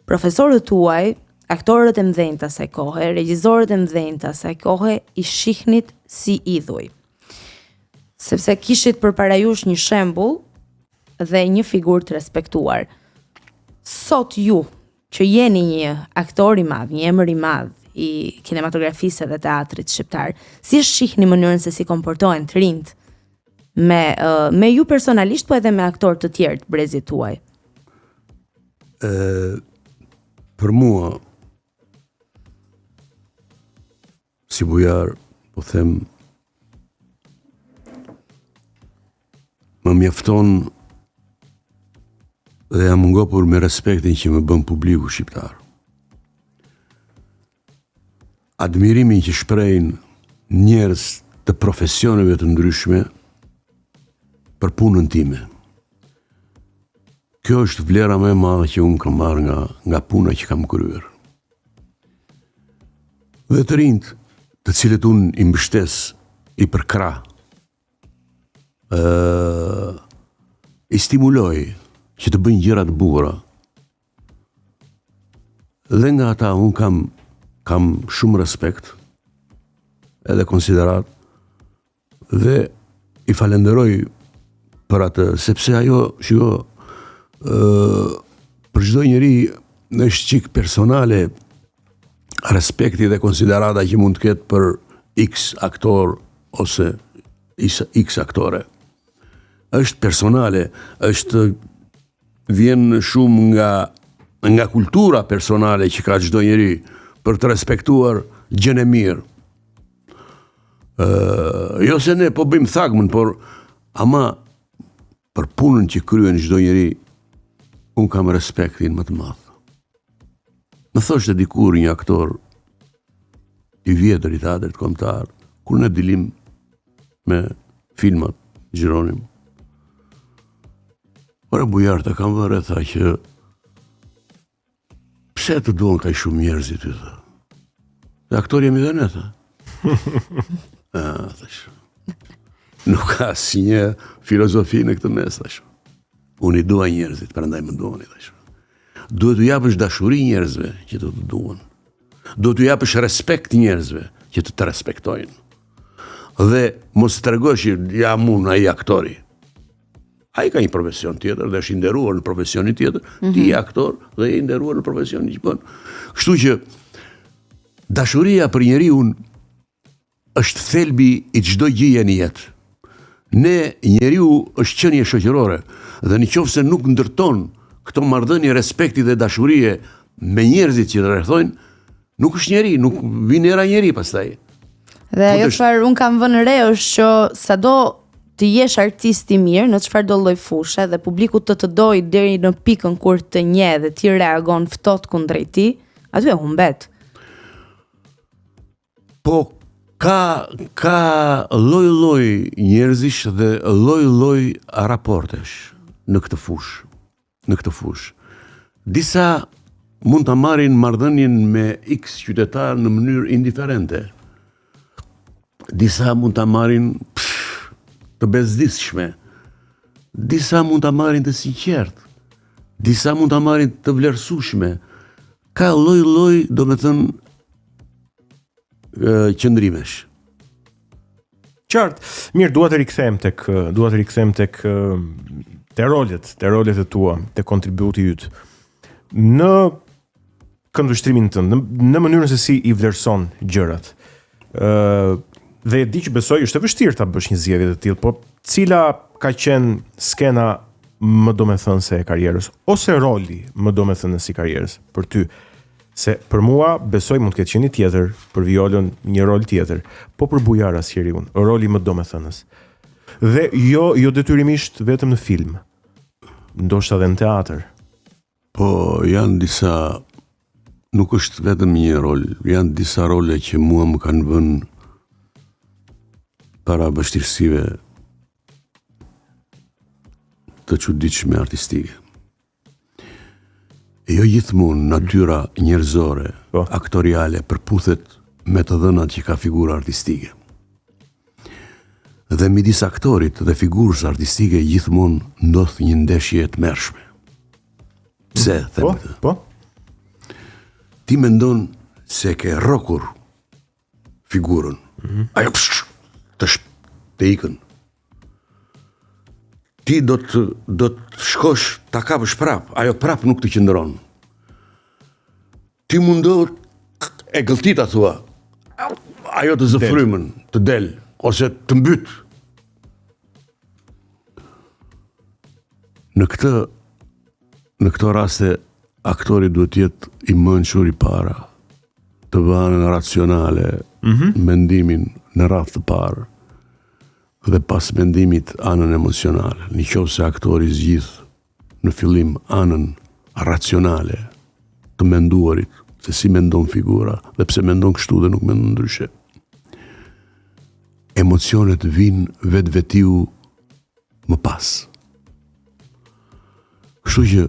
profesorët tuaj, aktorët e mëdhenj të asaj kohe, regjisorët e mëdhenj të asaj kohe i shihnit si idhuj. Sepse kishit përpara jush një shembull dhe një figurë të respektuar. Sot ju, që jeni një aktor i madh, një emër i madh i kinematografisë dhe teatrit shqiptar, si shihni mënyrën se si komportohen të rinjt me ju personalisht, po edhe me aktorë të tjerë të brezit tuaj? Për mua, si bujar, po them, më mjafton dhe jam ngopur me respektin që më bën publiku shqiptar. Admirimin që shprehin njerëz të profesioneve të ndryshme për punën time. Kjo është vlera më e madhe që unë kam marrë nga puna që kam kryer. Dhe të rinjt, të cilët unë i mbështes, i përkrah, i stimuloj që të bëjnë gjëra të bukura. Dhe nga ata unë kam shumë respekt edhe konsiderat dhe i falenderoj për atë, sepse ajo për çdo njeri është çik personale respekti dhe konsiderata që mund të ketë për X aktor ose X aktore. Është personale, vjen shumë nga kultura personale që ka çdo njeri për të respektuar gjën e mirë. Jo se ne po bëjmë thakmën, por ama për punën që kryen çdo njeri, unë kam respektin më të madh. Më thoshte dikur një aktor i vjetër i teatrit kombëtar, kur ne dilim me filmat, xhironim. Ora bujar të kam vërë, tha që pse të duan kaq shumë njerëzit ty, tha. Dhe aktor jemi dhe ne, tha. Thash. Nuk ka asnjë filozofi në këtë mes, thash. Unë i dua njerëzit, prandaj më duani, thash. Duhet t'u japësh dashuri njerëzve që të duan. Duhet t'u japësh respekt njerëzve që të respektojnë. Dhe mos tregosh jam unë ai aktori. Ai ka një profesion tjetër dhe është i nderuar në profesionin tjetër, ti je aktor dhe je i nderuar në profesionin që bën. Kështu që dashuria për njeriu është thelbi i çdo gjëje në jetë. Ne, njeriu është qenie shoqërore dhe nëse nuk ndërton këto marrëdhënie respekti dhe dashurie me njerëzit që të rrethojnë, nuk është njeri, nuk vjen era njeri pastaj. Dhe ajo çfarë un kam vënë re është që sado të jesh artist i mirë në çfarëdo lloj fushe dhe publiku të doj deri në pikën kur të njeh dhe ti reagon ftohtë kundrejt ti, aty e humbet. Po ka lloj njerëzish dhe lloj raportesh në këtë fushë. Disa mund ta marrin marrëdhënien me X qytetar në mënyrë indiferente. Disa mund ta marrin të bezdisshme. Disa mund ta marrin të sinqert. Disa mund ta marrin të vlerësueshme. Ka lloj, domethënë, qëndrimesh. Qartë. Mirë, dua të rikthem tek te rolet e tua, te kontributi yt. Në këndvështrimin tënd, në mënyrën se si i vlerëson gjërat. Dhe e di që besoj është e vështirë ta bësh një zgjedhje të tillë, po cila ka qenë skena më domethënëse e karrierës ose roli më domethënës i karrierës për ty? Se për mua besoj mund të ketë qenë një tjetër, për Violën një rol tjetër, po për Bujara Sjeriun, roli më domethënës. Dhe jo detyrimisht vetëm në film, ndoshta edhe në teatr. Po janë disa, nuk është vetëm një rol, janë disa role që mua më kanë vënë para vështirësive të çuditshme artistike. E jo gjithmonë natyra njerëzore, aktoriale përputhet me të dhënat që ka figura artistike. Dhe midis aktorit dhe figurës artistike gjithmonë ndodh një ndeshje e tmerrshme. Pse them këtë? Po. Ti mendon se ke rrokur figurën. Ajo të ikën. Ti do të shkosh ta kapësh prap, ajo prap nuk të qëndron. Ti mundohet e gëlltita thua, ajo të zëfrymën, të del, ose të mbyt. Në këto raste, aktori duhet jetë i mençur i para, të vënë racionale, mendimin në radhë të parë, dhe pas mendimit anën emocionale. Në qoftë se aktori zgjidh në fillim anën racionale të menduarit, se si mendon figura, dhe pse mendon kështu dhe nuk mendon ndryshe. Emocionet vinë vetvetiu më pas. Kështu që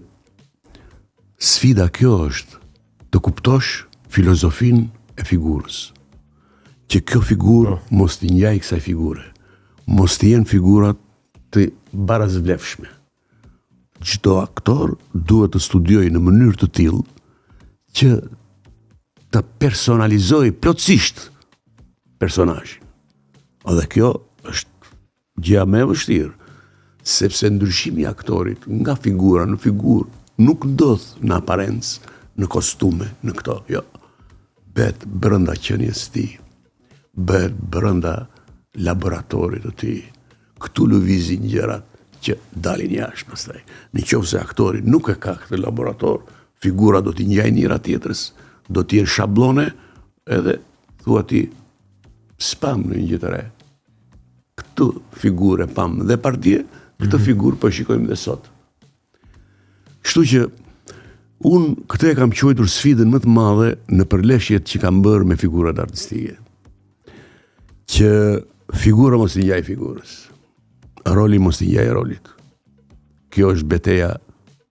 sfida kjo është të kuptosh filozofinë e figurës. Që kjo figurë mos t'i njaj kësaj figure. Mos të jenë figurat të barazvlefshme. Çdo aktor duhet të studiojë në mënyrë të tillë që të personalizojë plotësisht personazhin. Edhe kjo është gjëja më e vështirë, sepse ndryshimi i aktorit nga figura në figurë nuk ndodh në aparencë, në kostume, në këto, jo. Bëhet brenda qenies së tij, bëhet brenda laboratorit të tij. Këtu lëvizin gjërat që dalin jashtë pastaj. Në qoftë se aktori nuk e ka këtë laborator, figura do t'i ngjajë njëra tjetrës, do t'i jenë shablone, edhe thua ti spam në një gjë të re. Këtë figurë pam dhe partije, këtë figurë po shikojmë dhe sot. Kështu që unë këtë e kam quajtur sfidën më të madhe në përleshjet që kam bërë me figurat artistike. Që figura mos t'i njaj figurës, roli mos t'i njaj rolit. Kjo është beteja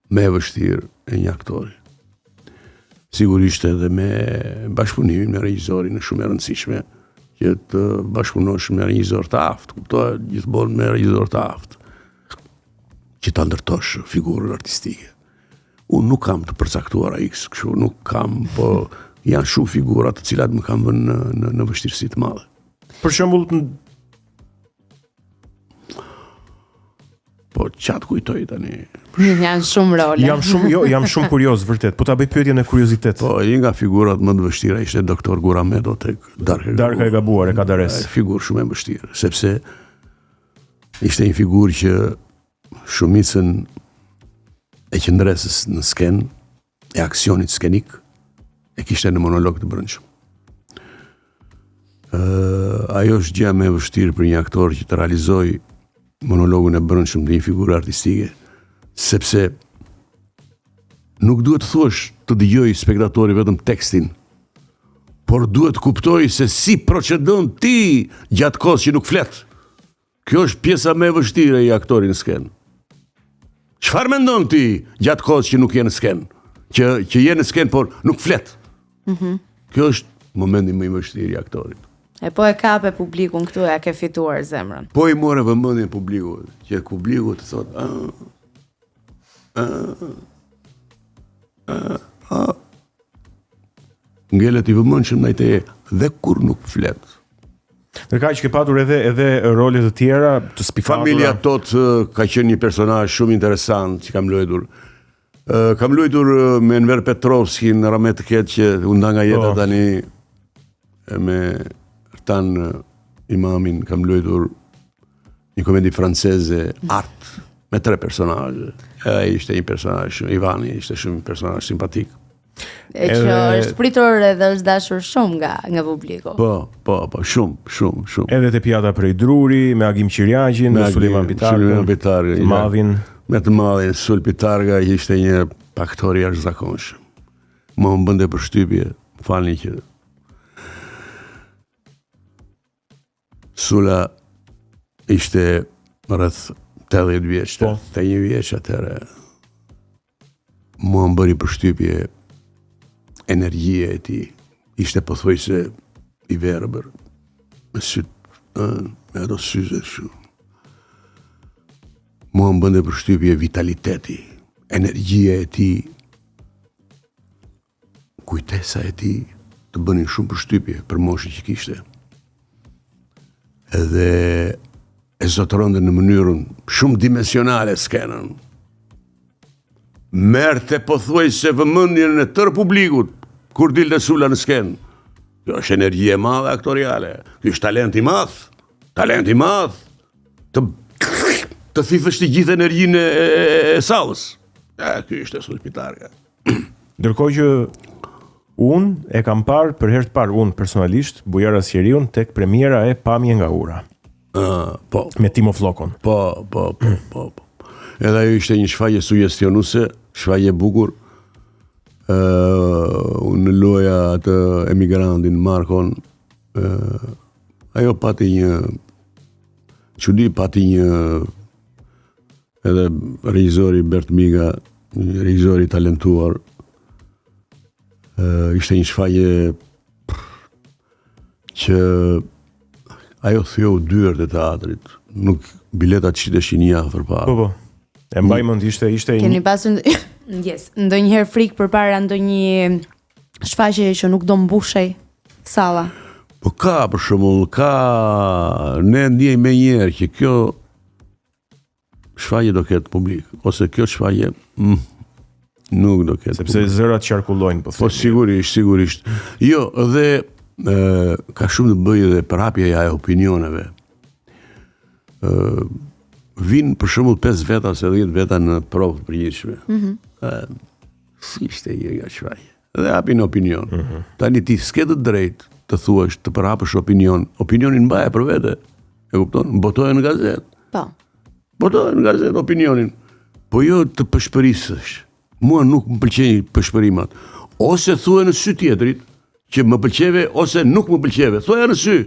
me vështirë e një aktori. Sigurisht edhe me bashkëpunimin me regjisorin është shumë e rëndësishme që të bashkëpunosh me regjisor të aftë, kuptohet gjithmonë me regjisor të aftë, që ta ndërtosh figurën artistike. Unë nuk kam të përcaktuara X, kështu nuk kam, po janë shumë figura të cilat më kanë vënë në vështirësi të madhe. Për shembull, po çat kujtoj tani. Janë shumë role. Jam shumë kurioz vërtet, po ta bëj pyetjen e kuriozitet. Po, një nga figurat më të vështira ishte doktor Guramedo tek Darka e gabuar e Kadares. Figurë shumë e vështirë, sepse ishte një figurë që shumicën e qëndresës në skenë, e aksionit skenik, e kishte në monolog të brendshëm. Ajo është gjë më e vështirë për një aktor që të realizojë monologun e brendshëm të një figure artistike, sepse nuk duhet të thuash të dëgjoj spektatori vetëm tekstin, por duhet kuptoj se si procedon ti gjatë kohës që nuk flet. Kjo është pjesa më e vështirë e një aktori në skenë. Çfarë mendon ti gjatë kohës që nuk je në skenë? Që je në skenë por nuk flet. Kjo është momenti më i vështirë i aktorit. E po e kape publikun këtu, e ke fituar zemrën. Po i more vëmendjen publikut, që publiku të thotë, ngelet i vëmendshëm ndaj teje dhe kur nuk flet. Ndërkaq që ke patur edhe role të tjera të spikatura. Familja Tot ka qenë një personazh shumë interesant që kam luajtur. Kam luajtur me Enver Petrovskin, Ramet Ket që u nda nga jeta tani me tan Imamin, kam luajtur një komedi franceze, Art, me 3 personazhe. Ai ishte një personazh, Ivani ishte shumë një personazh simpatik. E që është pritur edhe është dashur shumë nga publiku. Po, shumë. Edhe te pjata prej Druri, me Agim Qiriaqin, me Sulejman Pitarga, të madhin. Me të madhin, Sul Pitarga ishte një aktor i jashtëzakonshëm. Më bënte përshtypje, falni që Sula ishte rreth 80 vjeç, 81 vjeç atëre. Më bëri përshtypje energjia e tij. Ishte pothuajse i verbër. Me sytë, me ato syze shumë. Mua më bënde përshtypje vitaliteti, energjia e tij, kujtesa e tij të bënin shumë përshtypje për moshën që kishte. Edhe e zotëronte në mënyrën shumë dimensionale skenën. Merrte pothuajse vëmendjen e tërë publikut kur dilte Sula në skenë. Kjo është energji e madhe aktoriale. Ky është talent i madh. Të thithësh të gjithë energjinë e sallës. Ky ishte Sul Pitarga. Ndërkohë që unë e kam parë për herë të parë unë personalisht Bujara Sjeriun tek premiera e Pamje nga ura. Po. Me Timo Flokon. Po. Edhe ajo ishte një shfaqje suggestionuese, shfaqje bukur. Unë loja atë emigrantin Markon. Ajo pati një çudi, pati një edhe regjizori Bert Miga, një regjizor i talentuar. Ishte një shfaqje që ajo theu dyert e teatrit. Nuk biletat qiteshin një javë përpara. Po. E mbaj mend ishte Keni pasur ndonjëherë frikë përpara ndonjë shfaqje që nuk do mbushej salla? Po ka, për shembull, ne ndjej me njerë që kjo shfaqje do ketë publik, ose kjo shfaqje nuk do ketë sepse publik. zërat qarkullojnë, po sigurisht. Jo, dhe ka shumë të bëjë dhe përhapja e opinioneve. Vinë për shembull 5 veta ose 10 veta në provë të përgjithshme. Si ishte nga shfaqje. Dhe hapin opinion. Tani ti s'ke të drejtë të thuash, të përhapësh opinionin mbaje për vete. E kupton? Botoje në gazetë. Po. Botoje në gazetë opinionin. Po jo të pëshpërisësh. Mua nuk më pëlqejnë pëshpërimat. Ose thuaj në sy tjetrit që më pëlqeve ose nuk më pëlqeve. Thuaj në sy.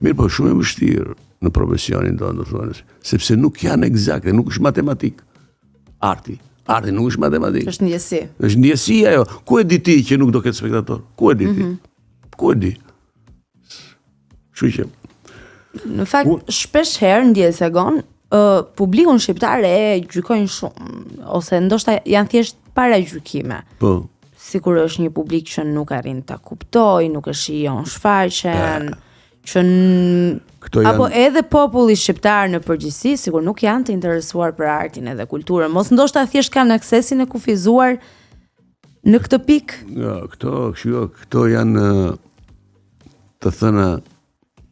Mirë, po shumë e vështirë në profesionin tonë, sepse nuk janë eksakte, nuk është matematik. Arti nuk është matematik. Është ndjesi. Është ndjesi ajo. Ku e di ti që nuk do ketë spektator? Ku e di ti? Ku e di? Kështu që në fakt shpesh herë ndjesegon publikun shqiptar e gjykojnë shumë ose ndoshta janë thjesht para gjykime. po. Sikur është një publik që nuk arrin ta kuptoj, nuk e shijon shfaqjen, që apo edhe populli shqiptar në përgjithësi sikur nuk janë të interesuar për artin edhe kulturën. Mos ndoshta thjesht kanë aksesin e kufizuar në këtë pikë. Jo, këto janë të thëna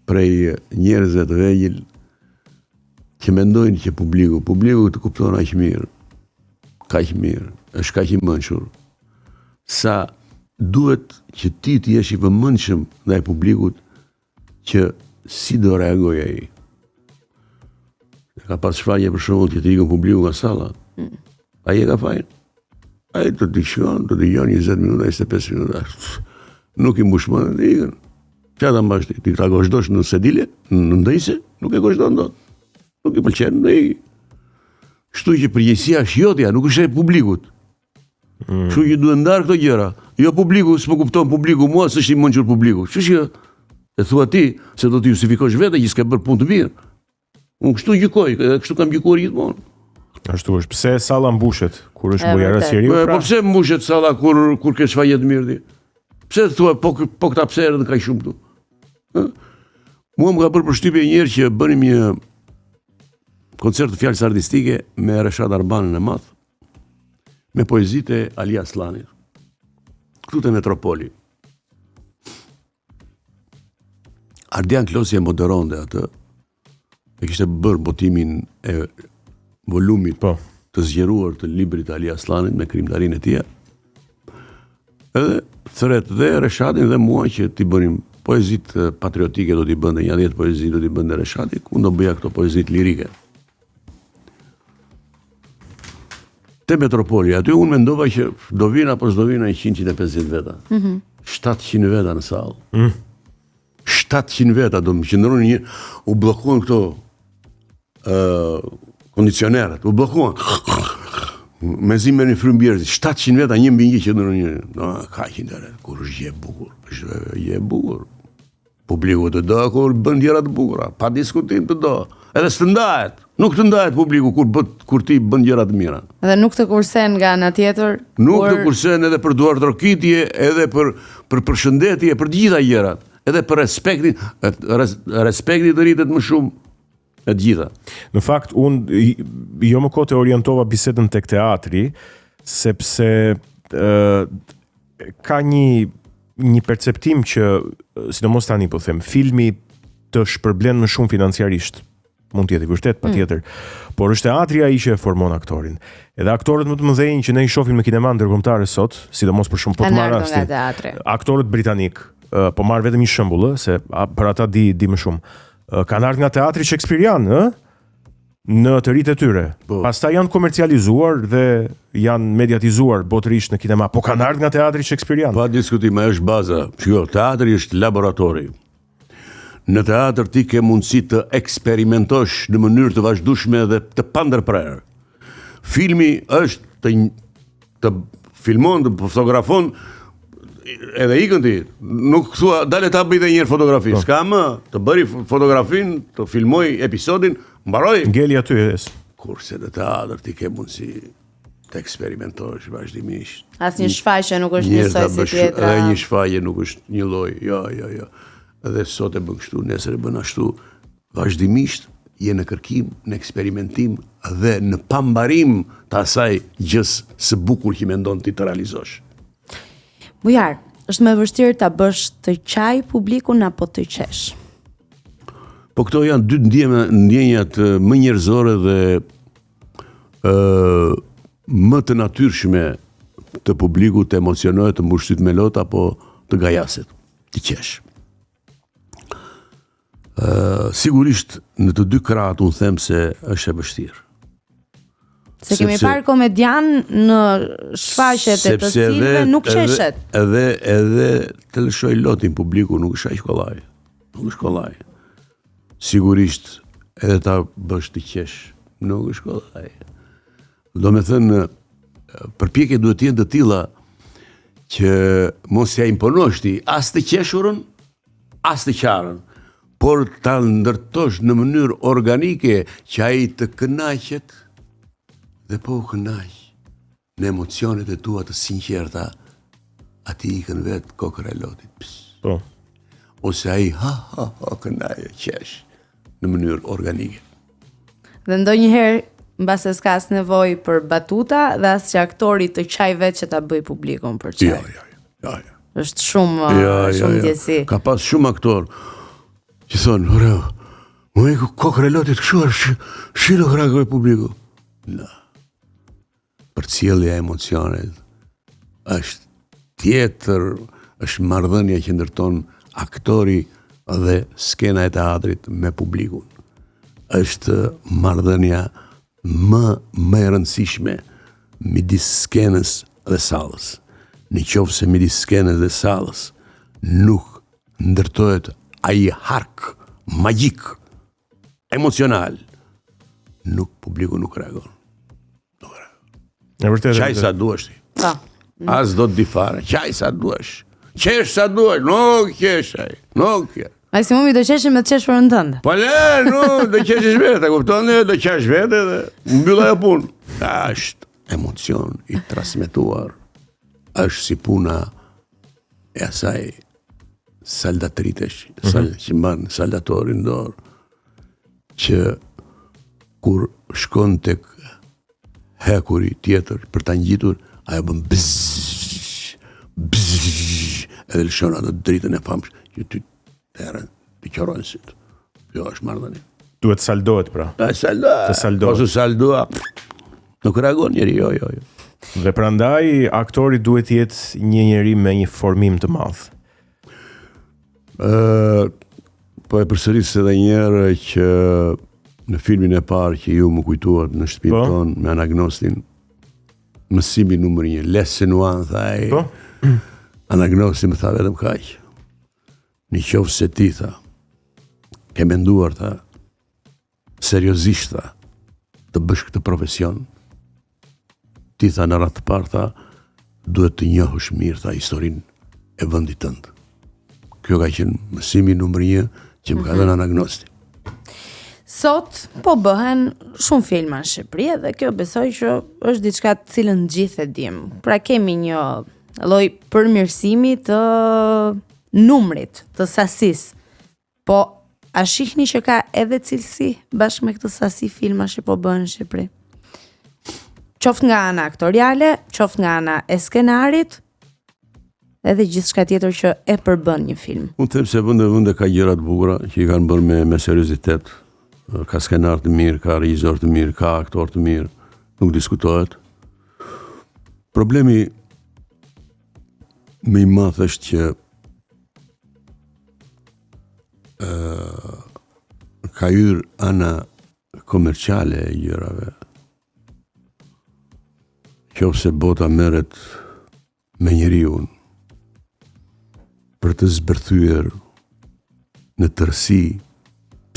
prej njerëzve të vegjël që mendojnë që publiku të kupton aq mirë. Kaq mirë, është kaq i mençur. Sa duhet që ti të jesh i vëmendshëm ndaj publikut që si do reagoj ai. Ka pas shfaqje për shembull që të ikën publiku nga salla. Ai e ka fajin. Ai të dëgjon 20 minuta, 25 minuta. Nuk i mbush mendën të ikën. Çfarë ta mbash ti? Ti ta gozhdosh në sedile, në ndëjse, nuk e gozhdon dot. Nuk i pëlqen ndaj. Kështu që përgjegjësia është jotja, nuk është e publikut. Kështu që duhet ndar këto gjëra. Jo publiku, s'po kupton publiku, mua s'është i mençur publiku. Kështu që e thua ti se do të justifikosh vete që s'ke bërë punë të mirë. Unë kështu gjykoj, kështu kam gjykuar gjithmonë. Ashtu është. Pse salla mbushet kur është Bujara Sjeriu? Po pse mbushet salla kur ke shfaqje të mirë ti? Pse thua po këta pse erdhën kaq shumë këtu? Mua më ka bërë përshtypje një herë që bënim një koncert të fjalës artistike me Reshad Arbanën e madh, me poezitë e Ali Aslanit. Këtu te Metropoli. Ardian Klosi e moderonte atë, e kishte bërë botimin e volumit Po. të zgjeruar të librit të Ali Aslanit me krimtarinë e tij. Edhe thret dhe Reshatin dhe mua që t'i bënim poezit patriotike, do t'i bënde një 10 poezi, do t'i bënde Reshati, ku do bëja këto poezit lirike. Te Metropoli, aty unë mendova që do vina apo s'do vina 150 veta. 700 veta në sallë. 700 veta do më qëndronin një, u bllokuan këto kondicionerët, u bllokuan. Me zimë një frymëbjerë, 700 veta një mbi një që ndronin një. No, ka qindere, kur është je bukur, është je bukur. Publiku të do kur bën gjëra të bukura, pa diskutim të do. Edhe s'të ndahet. Nuk të ndahet publiku kur ti bën gjëra të mira. Dhe nuk të kursen nga ana tjetër. Nuk të kursen edhe për duar trokitje, edhe për përshëndetje, për të gjitha gjërat, edhe për respekti të rritet më shumë e të gjitha. Në fakt, unë jo më kohë të orientova bisedën tek teatri, sepse ka një perceptim që, sidomos tani po them, filmi të shpërblen më shumë financiarisht. Mund të jetë i vërtet, patjetër. Por është teatri ai që e formon aktorin. Edhe aktorët më të mëdhenj që ne i shohim në kinema ndërkombëtare sot, sidomos për shumë po të marr rastin. Aktorët britanik, po marr vetëm një shembull, se për ata di më shumë. Kanë ardhur nga teatri shakespearian, në të rritë e tyre. Pastaj janë komercializuar dhe janë mediatizuar botërisht në kinema, po kanë ardhur nga teatri shakespearian. Pa diskutim, është baza. Shiko, teatri është laboratori. Në teatr ti ke mundësi të eksperimentosh në mënyrë të vazhdueshme dhe të pandërprerë. Filmi është të filmon, të fotografon, edhe ikën ti. Nuk thua, dale ta bëj dhe njërë fotografi. S'ka më, të bëri fotografin, të filmoj episodin, mbaroj. Ngeli aty edhe. Kurse në teatr ti ke mundësi të eksperimentosh vazhdimisht. Asnjë shfaqje nuk është njësoj si tjetra. Edhe një shfaqje nuk është një lloj. Jo. Edhe sot e bën kështu, nesër e bën ashtu, vazhdimisht je në kërkim, në eksperimentim dhe në pambarim të asaj gjës së bukur që mendon ti të realizosh. Bujar, është më vështirë ta bësh të qaj publikun apo të qesh? Po këto janë dy ndjenjat më njerëzore dhe më të natyrshme të publikut të emocionohet, të mbushit me lot apo të gajaset, të qesh. Sigurisht në të dy krahët unë them se është e vështirë. Se kemi parë komedian në shfaqjet e të cilëve nuk qeshet. Edhe të lëshoj lotin publiku nuk është aq kollaj. Nuk është kollaj. Sigurisht edhe ta bësh të qesh nuk është kollaj. Do me thënë, përpjekjet duhet të jenë të tilla që mos ja imponosh ti as të qeshurën, as të qarën, por ta ndërtosh në mënyrë organike që ai të kënaqet dhe po u kënaq në emocionet e tua të sinqerta, ati i kën vetë kokër e lotit. Po. Ose ai kënaq qesh në mënyrë organike. Dhe ndonjëherë mbase s'ka as nevojë për batuta dhe as që aktori të qaj vetë që ta bëj publikun për qaj. Jo. Është shumë ndjesi. Ka pas shumë aktor që thonë, më e kokër e lotit këshuar, shilo krakove publiku. No. Përcjellja e emocionet është tjetër, është marrëdhënia që ndërton aktori dhe skena e teatrit me publikun. Është marrëdhënia më e rëndësishme midis skenës dhe sallës. Në qoftë se midis skenës dhe sallës nuk ndërtohet ai hark magjik, emocional, publiku nuk reagon. Qaj sa duash ti. As do të di fare. Qaj sa duash. Qesh sa duash. Nuk qeshaj. Maksimumi do qeshim me të qeshurën tënde. Po do qeshish vetë, kupton? Do qesh vetë dhe mbyll ajo punë. Është emocion i transmetuar. Është si puna e asaj saldatritesh, që mban saldatorin dorë, që kur shkon tek hekuri tjetër për ta ngjitur, ajo bën bzz, edhe lëshon atë dritën e famshme që ty terën i qërojnë sytë. Jo është marrëdhënie. Duhet saldohet pra. Saldohet. saldohet. Ose saldohet. Nuk reagon njeri, jo. Dhe prandaj aktori duhet të jetë një njeri me një formim të madh. Po e përsëris edhe njerë që në filmin e parë që ju më kujtuat në shtëpinë tonë me Anagnostin, mësimi numër 1, lesson 1, thaj. Po? Anagnosti më tha vetëm kaq. Në qoftë se ti tha, ke menduar tha, seriozisht tha, të bësh këtë profesion, ti tha në radhë të parë tha, duhet të njohësh mirë tha historinë e vendit tënd. Kjo ka qenë mësimi numër 1 që më ka dhënë Anagnosti. Sot po bëhen shumë filma në Shqipëri dhe kjo besoj që është diçka të cilën gjithë e dim. Pra kemi një lloj përmirësimi të numrit, të sasisë. Po a shihni që ka edhe cilësi bashkë me këtë sasi filma që po bëhen në Shqipëri? Qoftë nga ana aktoriale, qoftë nga ana e skenarit, edhe gjithçka tjetër që e përbën një film. Unë them se vende ka gjëra të bukura që i kanë bërë me seriozitet. Ka skenar të mirë, ka regjisor të mirë, ka aktor të mirë, nuk diskutohet. Problemi më i madh është që ka hyrë ana komerciale e gjërave. Qofse bota merret me njeriu për të zbërthyer në tërësi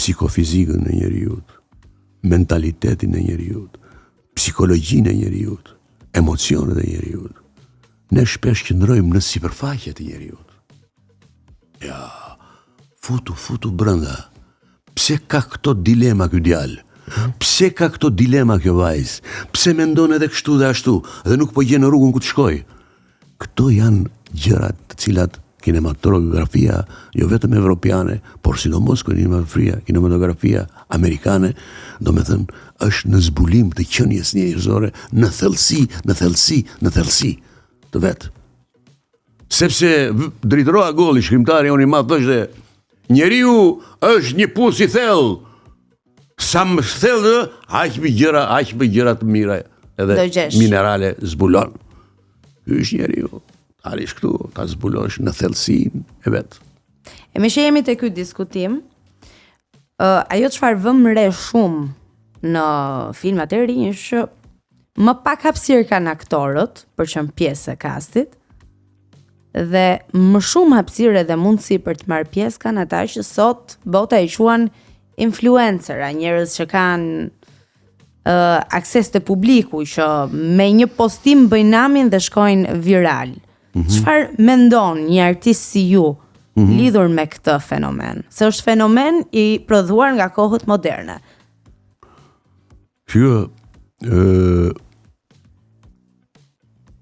psikofizikën e njeriut, mentalitetin e njeriut, psikologjinë e njeriut, emocionet e njeriut. Ne shpesh qëndrojmë në sipërfaqe të njeriut. Ja, futu brenda. Pse ka këto dilema ky djalë? Pse ka këto dilema kjo vajzë? Pse mendon edhe kështu dhe ashtu dhe nuk po gjen rrugën ku të shkojë? Këto janë gjërat të cilat kinematografia, jo vetëm evropiane, por sidomos kinematografia amerikane, do me thënë, është në zbulim të qenies njerëzore në thellësi të vetë. Sepse drejtoroa Golli, shkrimtari unë i madh thoshte, njeriu është një pus i thellë. Sa më thellë, aq më gjëra të mira edhe minerale zbulon. Ky është njeriu. Arish këtu, ta zbulosh në thellësinë e vetë. E me që jemi të ky diskutim, ajo çfarë vëm re shumë në filmat e rinj është që më pak hapësirë kanë aktorët për qenë pjesë e kastit, dhe më shumë hapësirë dhe mundësi për të marrë pjesë kanë ata që sot bota i quan influencera, njerëz që kanë akses të publiku, që me një postim bëjnë namin dhe shkojnë viral. Çfarë mendon një artist si ju lidhur me këtë fenomen? Se është fenomen i prodhuar nga kohët moderne.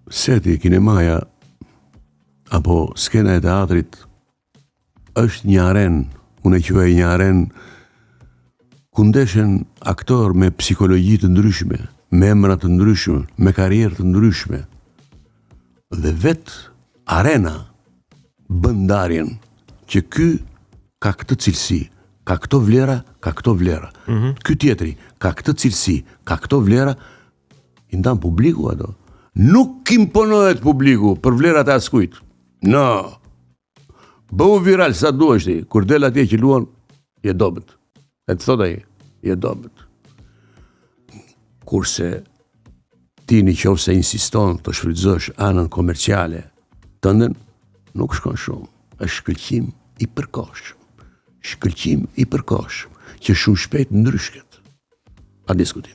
Seti, kinemaja apo skena e teatrit është një arenë, unë e quaj një arenë ku ndeshen aktor me psikologji të ndryshme, me emra të ndryshme, me karrierë të ndryshme. Dhe vetë arena bën ndarjen që ky ka këtë cilësi, ka këto vlera, ka këto vlera. Ky tjetri ka këtë cilësi, ka këto vlera, i ndan publiku ato. Nuk imponohet publiku për vlerat e askujt. No. Bëu viral sa duash ti, kur del atje që luan, je dobët. E të thot ai, je dobët. Kurse ti në qoftë se insiston të shfrytëzosh anën komerciale tënden, nuk shkon shumë. Është shkëlqim i përkohshëm, që shumë shpejt ndryshket. Pa diskutim.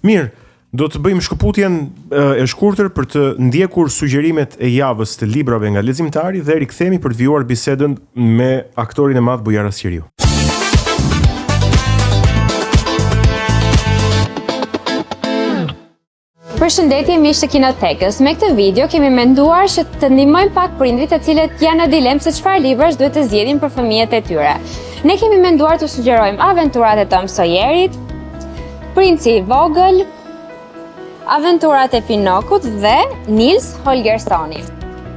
Mirë, do të bëjmë shkëputjen e shkurtër për të ndjekur sugjerimet e javës të librave nga leximtari dhe rikthehemi për të vijuar bisedën me aktorin e madh Bujar Asqeriu. Përshëndetje miq të Kinotekës. Me këtë video kemi menduar që të ndihmojmë pak prindrit të cilët janë në dilemë se çfarë librash duhet të zgjedhin për fëmijët e tyre. Ne kemi menduar të sugjerojmë Aventurat e Tom Sawyerit, Princi i Vogël, Aventurat e Pinokut dhe Nils Holgerssoni.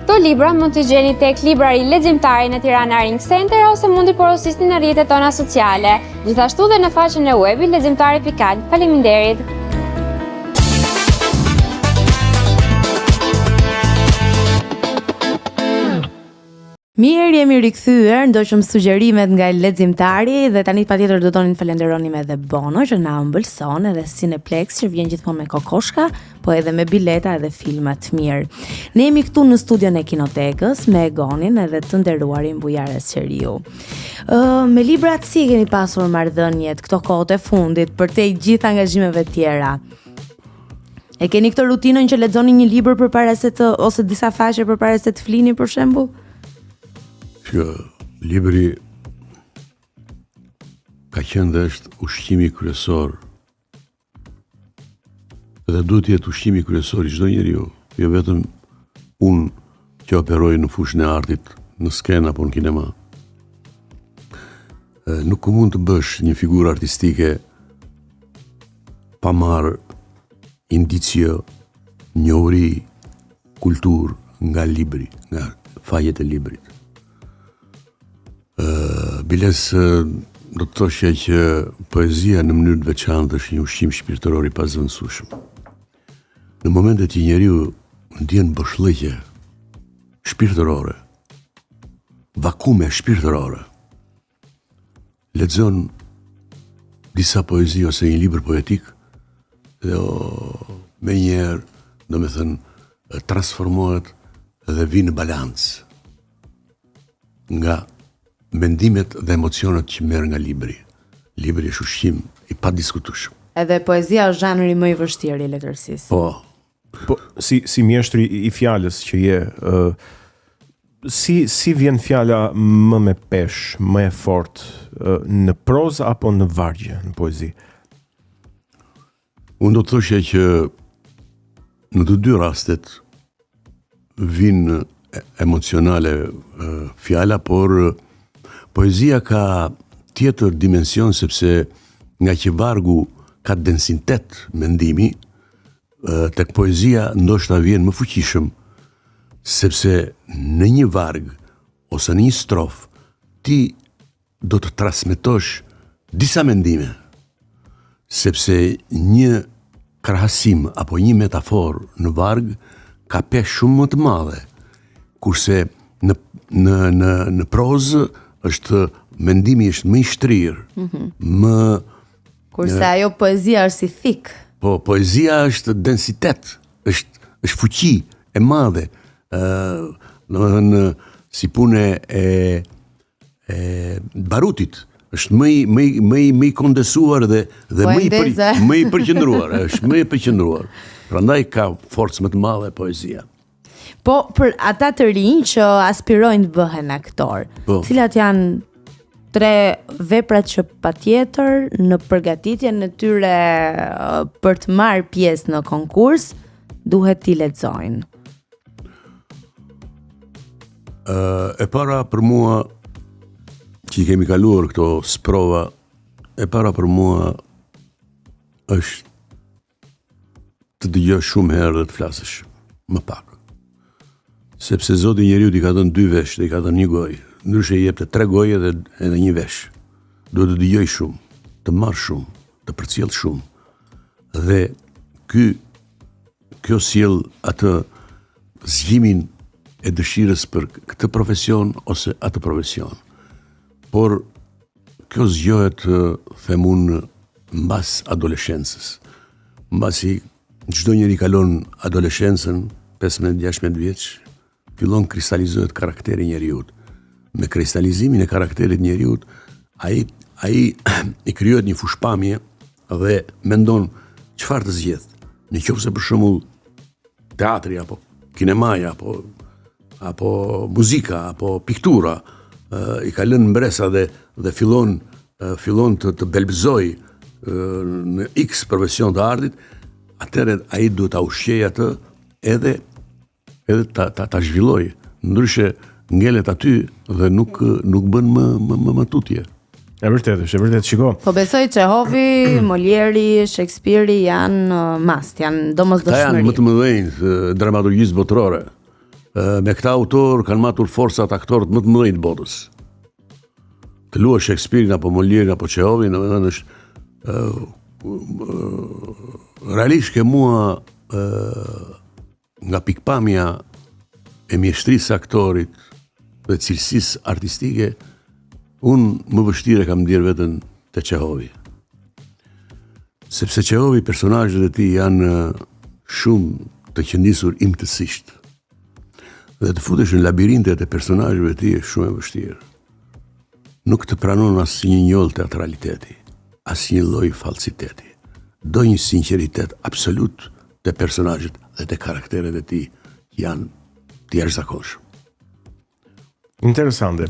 Këto libra mund t'i gjeni tek librari leximtari në Tirana Ring Center ose mund t'i porosisni në rrjetet tona sociale, gjithashtu dhe në faqen e webit leximtari.al. Faleminderit. Mirë, jemi rikthyer, ndoshëm sugjerimet nga leximtari dhe tani patjetër do tonin falenderonim edhe Bono që na ëmbëlson, edhe Cineplex që vjen gjithmonë me kokoshka, po edhe me bileta edhe filma të mirë. Ne jemi këtu në studion e Kinotekës me Egonin edhe të nderuarin Bujares Qeriu. Me librat si keni pasur marrëdhëniet këto kohët e fundit për te gjithë angazhimeve tjera? E keni këtë rutinën që lexoni një libër përpara se të ose disa faqe përpara se të flini për shembull? Që libri ka qenë dhe është ushqimi kryesor dhe duhet jetë ushqimi kryesor i çdo njeriu, jo vetëm unë që operoj në fushën e artit, në skenë apo në kinema. Nuk mund të bësh një figurë artistike pa marrë indicio, njohuri, kulturë nga libri, nga faqet e librit. Biles do të thoshja që poezia në mënyrë të veçantë është një ushqim shpirtëror i pazëvendësueshëm. Në momentet që njeriu ndjen boshllëqe shpirtërore, vakume shpirtërore, lexon disa poezi ose një libër poetik dhe menjëherë, domethënë, transformohet dhe vjen në balancë nga mendimet dhe emocionet që merr nga libri. Libri është ushqim i padiskutueshëm. Edhe poezia është zhanri më i vështirë i letërsisë. Po, si mjeshtri i fjalës që je, si vjen fjala më me pesh, më e fortë, në prozë apo në vargje, në poezi? Unë do të thoshja që në të dy rastet vinë emocionale fjala, por poezia ka tjetër dimension sepse nga që vargu ka densitet mendimi, tek poezia ndoshta vjen më fuqishëm, sepse në një varg ose në një strof ti do të transmetosh disa mendime, sepse një krahasim apo një metafor në varg ka peshë shumë më të madhe, kurse në prozë është mendimi është më i shtrirë, më kurse ajo poezia është si thik. Po, poezia është densitet, është fuqi e madhe, domethënë si punë e barutit, është më i kondensuar dhe më i përqendruar, është më i përqendruar. Prandaj ka forcë më të madhe poezia. Po, për ata të rinj që aspirojnë të bëhen aktor, cilat janë 3 veprat që patjetër në përgatitjen e tyre për të marrë pjesë në konkurs duhet t'i lexojnë? E para për mua, që i kemi kaluar këto sprova, e para për mua është të dëgjosh shumë herë dhe të flasësh më pak. Sepse Zoti njeriu i ka dhënë 2 vesh dhe i ka dhënë 1 gojë. Ndryshe i jep të 3 goje dhe edhe 1 vesh. Duhet të dëgjoj shumë, të marr shumë, të përcjell shumë. Dhe kjo sjell atë zgjimin e dëshirës për këtë profesion ose atë profesion. Por kjo zgjohet, them unë, mbas adoleshencës. Mbasi çdo njeri kalon adoleshencën, 15-16 vjeç, fillon kristalizohet karakteri njeriut. Me kristalizimin e karakterit njeriut, ai i krijohet një fushpamje dhe mendon çfarë të zgjedh. Në qoftë se për shembull teatri apo kinemaja apo muzika apo piktura i ka lënë mbresa dhe fillon të belbëzoj në X profesion të artit, atëherë ai duhet ta ushqejë atë edhe ta zhvilloj, ndryshe ngelet aty dhe nuk bën më tutje. E vërtet, shiko. Po besoj Çehovi, Molieri, Shakespeare janë must, janë domosdoshmëri. Ata janë më të mëdhenj dramaturgjisë botërore. Me këta autor kanë matur forcat aktorët më të mëdhenj të botës. Të luash Shakespeare apo Molière apo Çehovin, domethënë është realisht ke mua nga pikpamja e mjeshtrisë aktorit dhe cilësisë artistike, unë më vështirë kam ndier veten te Çehovi. Sepse Çehovi personazhet e tij janë shumë të qëndisur imtësisht. Dhe të futesh në labirintet e personazheve të tij është shumë e vështirë. Nuk të pranon asnjë njoll teatraliteti, asnjë lloj falsiteti. Do një sinqeritet absolut te personazhet dhe te karakteret e tij që janë të jashtëzakonshëm. Interesante.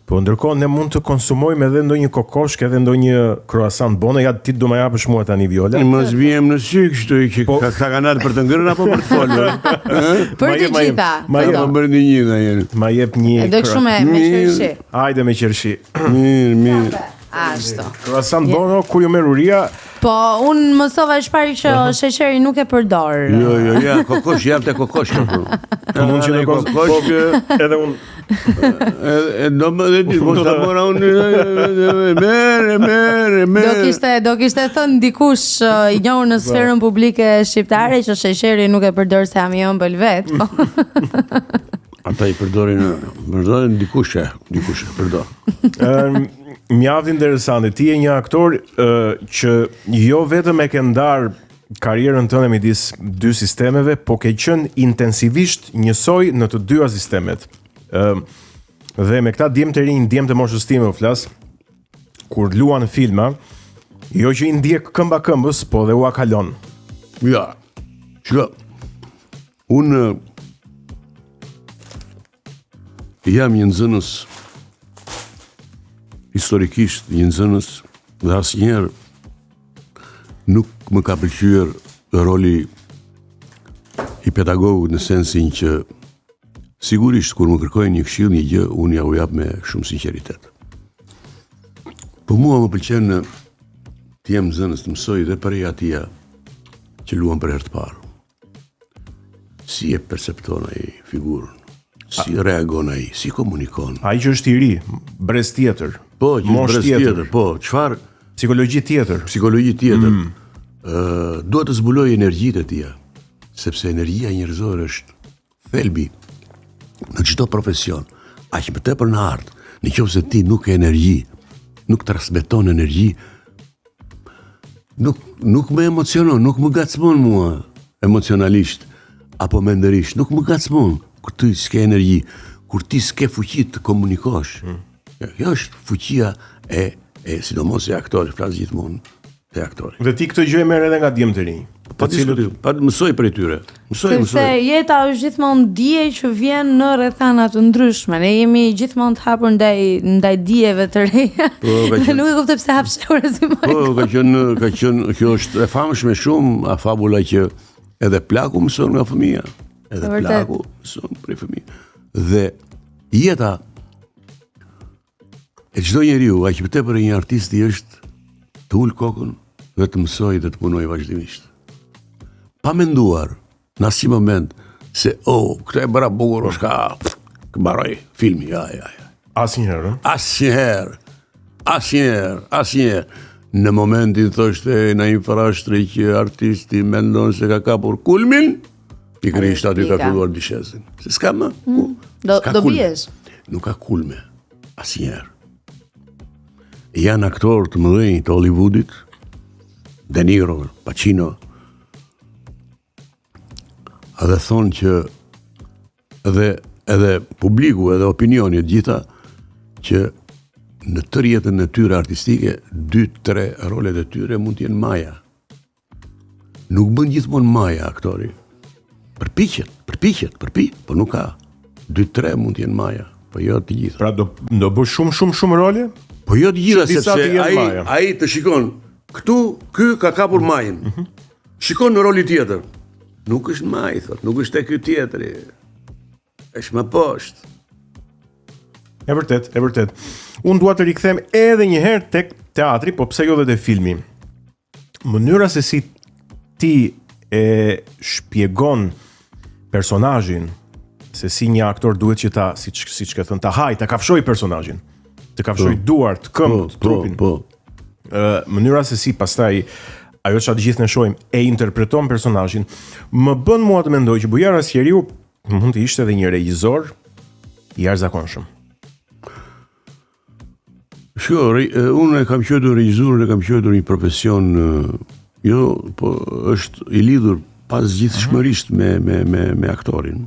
Po ndërkohë ne mund të konsumojmë edhe ndonjë kokoshk, edhe ndonjë croissant bone, ja ti do më japësh mua tani Viola. Mos vjem në sy kështu që ka kanal për të ngrënë apo për të folur. Për të gjitha. Ma Po bën një jeni. Ma jep një. Do kështu me qershi. Hajde me qershi. Mirë. Ashtu. Croissant bono kur ju merr uria. Po, unë mësova shpari që sheqeri nuk e përdor. Jo, kokosh jam te kokosh këtu. Mund që në kokosh edhe unë do më dhe ti mos ta mora unë. Merë. Do kishte thënë dikush i njohur në sferën publike shqiptare që sheqeri nuk e përdor se jam i ëmbël vet. Ata i përdorin dikush e përdor. Mjaft interesante. Ti je një aktor që jo vetëm e ke ndar karrierën tënde midis dy sistemeve, po ke qenë intensivisht njësoj në të dyja sistemet. Dhe me këta djemë të rinj, djemë të moshës time u flas, kur luan filma, jo që i ndjek këmba këmbës, po dhe ua kalon. Ja. Shko. Unë jam një nxënës historikisht një nxënës dhe asnjëherë nuk më ka pëlqyer roli i pedagogut në sensin që sigurisht kur më kërkojnë një këshill, një gjë, unë ja u jap me shumë sinqeritet. Po mua më pëlqen të jem nxënës, të mësoj dhe për atia që luan për herë të parë. Si e percepton ai figurën, si reagon ai, si komunikon. Ai që është i ri, brez tjetër. Po, që brez tjetër, po, çfarë psikologji tjetër. Duhet të zbuloj energjitë e tia, sepse energjia njerëzore është thelbi në çdo profesion, aq më tepër në art. Nëse ti nuk ke energji, nuk transmeton energji, nuk më emocionon, nuk më gacmon mua emocionalisht apo mendërisht, nuk më gacmon kur ti s'ke energji, kur ti s'ke fuqi të komunikosh. Kjo është fuqia e sidomos e aktorit, flas gjithmonë te aktori. Dhe ti këtë gjë e merr edhe nga djemë të rinj. Pa mësoj prej tyre. Sepse jeta është gjithmonë dije që vjen në rrethana të ndryshme. Ne jemi gjithmonë të hapur ndaj dijeve të reja. Nuk e kuptoj pse hapshur si më. Po, ka qenë kjo është e famshme shumë, a fabula që edhe plaku mëson nga fëmia. Edhe plaku mëson prej fëmijë. Dhe jeta e çdo njeriu, aq më tepër një artisti është të ul kokën dhe të mësoj dhe të punoj vazhdimisht. Pa menduar në asnjë moment se këtë e bëra bukur, s'ka mbaroj filmi, ja. Asnjëherë. Në momentin thoshte në një farashtri që artisti mendon se ka kapur kulmin, pikërisht aty ka filluar dishezin. Se s'ka më. Do biesh. Nuk ka kulme. Asnjëherë. Janë aktorë të mëdhenj të Hollywoodit, De Niro, Pacino, edhe thonë që edhe publiku, edhe opinioni gjitha, që në tërë jetën e tyre artistike, 2-3 rolet e tyre mund t'jenë maja. Nuk bën gjithmonë maja aktori. Përpiqet, po nuk ka. 2-3 mund t'jenë maja, po jo të gjitha. Pra do bësh shumë role? Po jo të gjitha, sepse ai të shikon, ky ka kapur majën. Shikon në roli tjetër. Nuk është maj, thot, nuk është e ky tjetri. Është më poshtë. E vërtet. Unë dua të rikthem edhe një herë tek teatri, po pse jo edhe te filmi. Mënyra se si ti e shpjegon personazhin, se si një aktor duhet që ta, siç ka thënë, ta haj, ta kafshoj personazhin. Të kafshoj duart, këmbët, trupin. Mënyra se si pastaj ajo çfarë të gjithë ne shohim e interpreton personazhin, më bën mua të mendoj që Bujar Asqeriu mund të ishte edhe një regjisor i jashtëzakonshëm. Unë e kam quajtur regjizorën, e kam quajtur një profesion po është i lidhur pas gjithshmërisht me aktorin.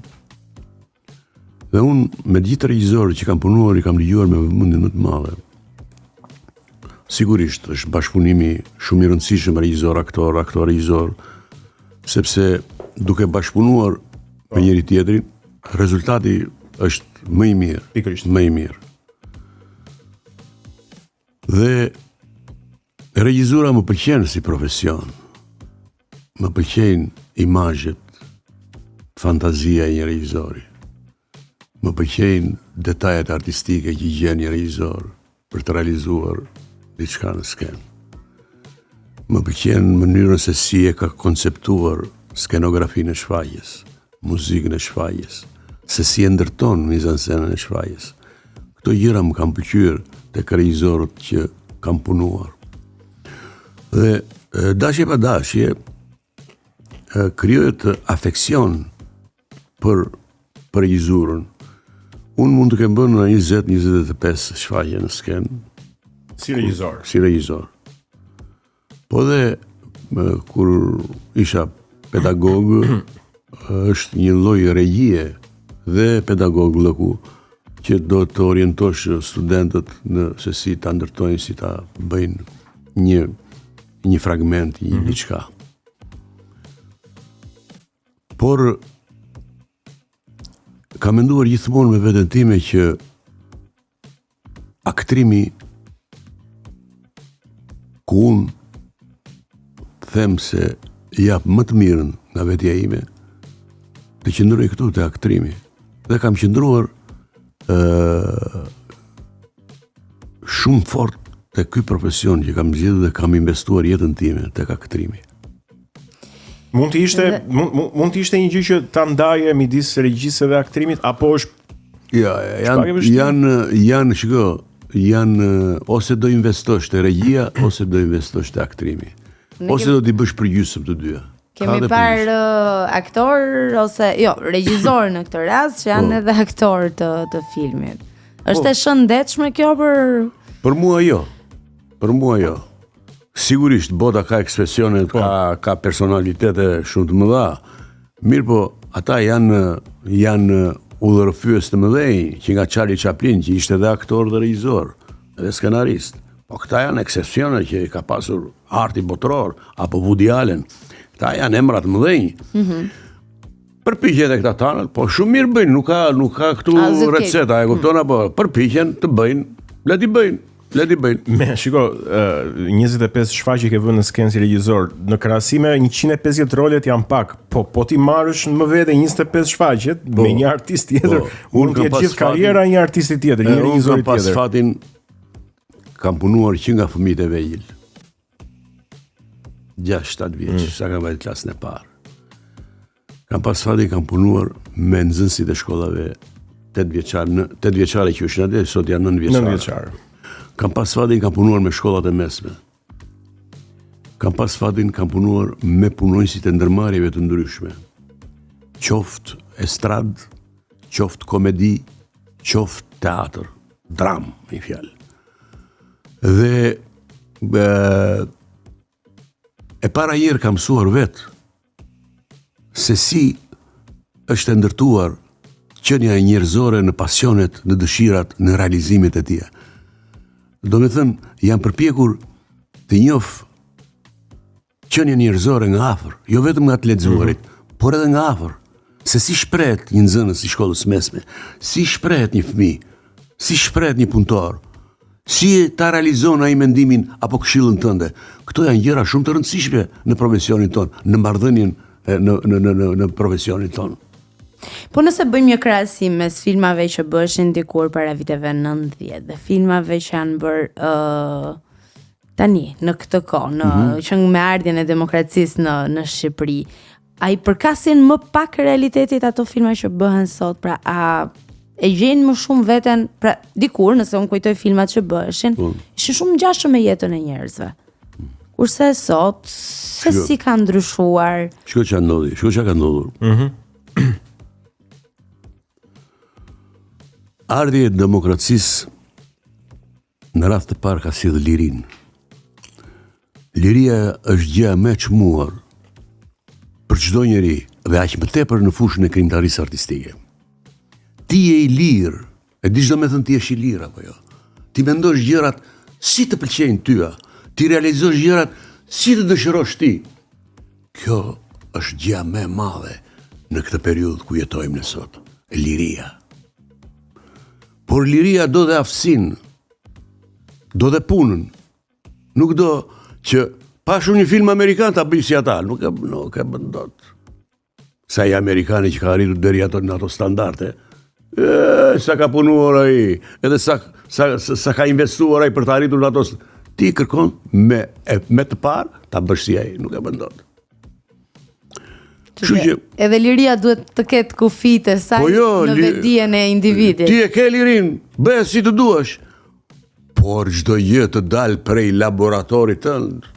Dhe unë me gjithë regjisorët që kam punuar i kam dëgjuar me vëmendje më të madhe. Sigurisht është bashkëpunimi shumë i rëndësishëm regjisor-aktor, aktor-regjisor, sepse duke bashkëpunuar me njëri tjetrin, rezultati është më i mirë, Pikërisht. më i mirë. Dhe regjizura më pëlqen si profesion. Më pëlqejnë imazhet, fantazia e një regjizori. Më pëlqejnë detajet artistike që gjen një regjizor për të realizuar diçka në skenë. Më pëlqen mënyrën se si e ka konceptuar skenografinë e shfaqjes, muzikën e shfaqjes, se si e ndërton mizansenën e shfaqjes. Këto gjëra më kanë pëlqyer tek regjisorët që kam punuar. Dhe dashje pa dashje krijohet afeksion për regjizurën. Unë mund të kem bërë në 20-25 shfaqje në skenë Si regjisor. si regjisor. Po dhe kur isha pedagog, është një lloj regjie dhe pedagog lëku që do të orientosh studentët në se si ta ndërtojnë, si ta bëjnë një fragment, një diçka. Por kam menduar gjithmonë me veten time që aktrimi ku unë them se jap më të mirën nga vetja ime, të qëndroj këtu te aktrimi. Dhe kam qëndruar shumë fort te ky profesion që kam zgjedhur dhe kam investuar jetën time tek aktrimi. Mund të ishte mund të ishte një gjë që ta ndaje midis regjisë dhe aktrimit apo është janë ose do investosh te regjia ose do investosh te aktrimi. Ose do t'i bësh përgjysmë të dyja. Kemi parë aktor ose regjisor në këtë rast që janë edhe aktor të filmit. Është e shëndetshme kjo për mua jo. Për mua jo. Sigurisht bota ka ekspresione, ka personalitete shumë të mëdha. Mirë po, ata janë udhërfyes të mëdhenj, që nga Charlie Chaplin, që ishte edhe aktor dhe regjisor, edhe skenarist. Po këta janë eksepsione që ka pasur arti botror, apo Woody Allen. Këta janë emra të mëdhenj. Përpiqen e këta tanët, po shumë mirë bëjnë, nuk ka këtu receta, e kupton apo përpiqen të bëjnë, le t'i bëjnë. Me, shiko, 25 shfaqje ke vënë në skenë si regjisor, në krahasim me 150 rolet janë pak, po ti marrësh në më vete 25 shfaqjet me një artist tjetër, unë të jetë gjithë karriera një artisti tjetër, një regjisori tjetër. Unë kam pas fatin, kam punuar që nga fëmijët e vegjël. 6-7 vjeç, sa kam vajtë klasën e parë. Kam pas fatin, kam punuar me nxënësit e shkollave 8 vjeçare që është atë, sot janë 9 vjeçare. 9 vjeçare. Kam pas fatin, kam punuar me shkollat e mesme. Kam pas fatin, kam punuar me punonjësit e ndërmarrjeve të ndryshme. Qoftë estrad, qoftë komedi, qoftë teatr, dram, me fjalë. Dhe e para herë kam mësuar vetë se si është e ndërtuar qenia njerëzore në pasionet, në dëshirat, në realizimet e tija. Do me thënë, jam përpjekur të njoh qenia njerëzore nga afër, jo vetëm nga të lexuarit, por edhe nga afër, se si shprehet një nxënës i shkollës mesme, si shprehet një fëmijë, si shprehet një punëtor, si ta realizon ai mendimin apo këshillën tënde. Këto janë gjëra shumë të rëndësishme në profesionin ton, në marrëdhënien në profesionin ton. Po nëse bëjmë një krahasim mes filmave që bëshin dikur para viteve 90 dhe filmave që janë bërë tani në këtë kohë, që me ardhjen e demokracisë në Shqipëri, a i përkasin më pak realitetit ato filma që bëhen sot, pra a e gjenë më shumë veten, pra dikur nëse unë kujtoj filmat që bëheshin, ishin shumë ngjashëm me jetën e njerëzve. Kurse sot, se si ka ndryshuar. Shko që ndodhi, shko që ka ndodhur. Ardhje e demokracisë në radhë të parë ka si dhe lirin. Liria është gjëja më e çmuar për çdo njeri dhe aq më tepër në fushën e krijimtarisë artistike. Ti je i lirë, e di çdo me thënë ti je i lirë apo jo. Ti mendosh gjërat si të pëlqejnë tyja, ti realizosh gjërat si të dëshirosh ti. Kjo është gjëja më e madhe në këtë periudhë ku jetojmë ne sot, liria. Por liria do dhe aftësinë, do dhe punën. Nuk do që pashu një film amerikan ta bëj si ata, nuk e bën dot. Sa i amerikani që ka arritur deri ato në ato standarde, sa ka punuar ai, edhe sa ka investuar ai për të arritur në ato. Ti kërkon me të parë ta bësh si ai, nuk e bën dot. Edhe liria duhet të ketë kufit e saj në vetdijen e individit. Ti e ke lirin, bëj si të duash. Por çdo gjë të dalë prej laboratorit tënd.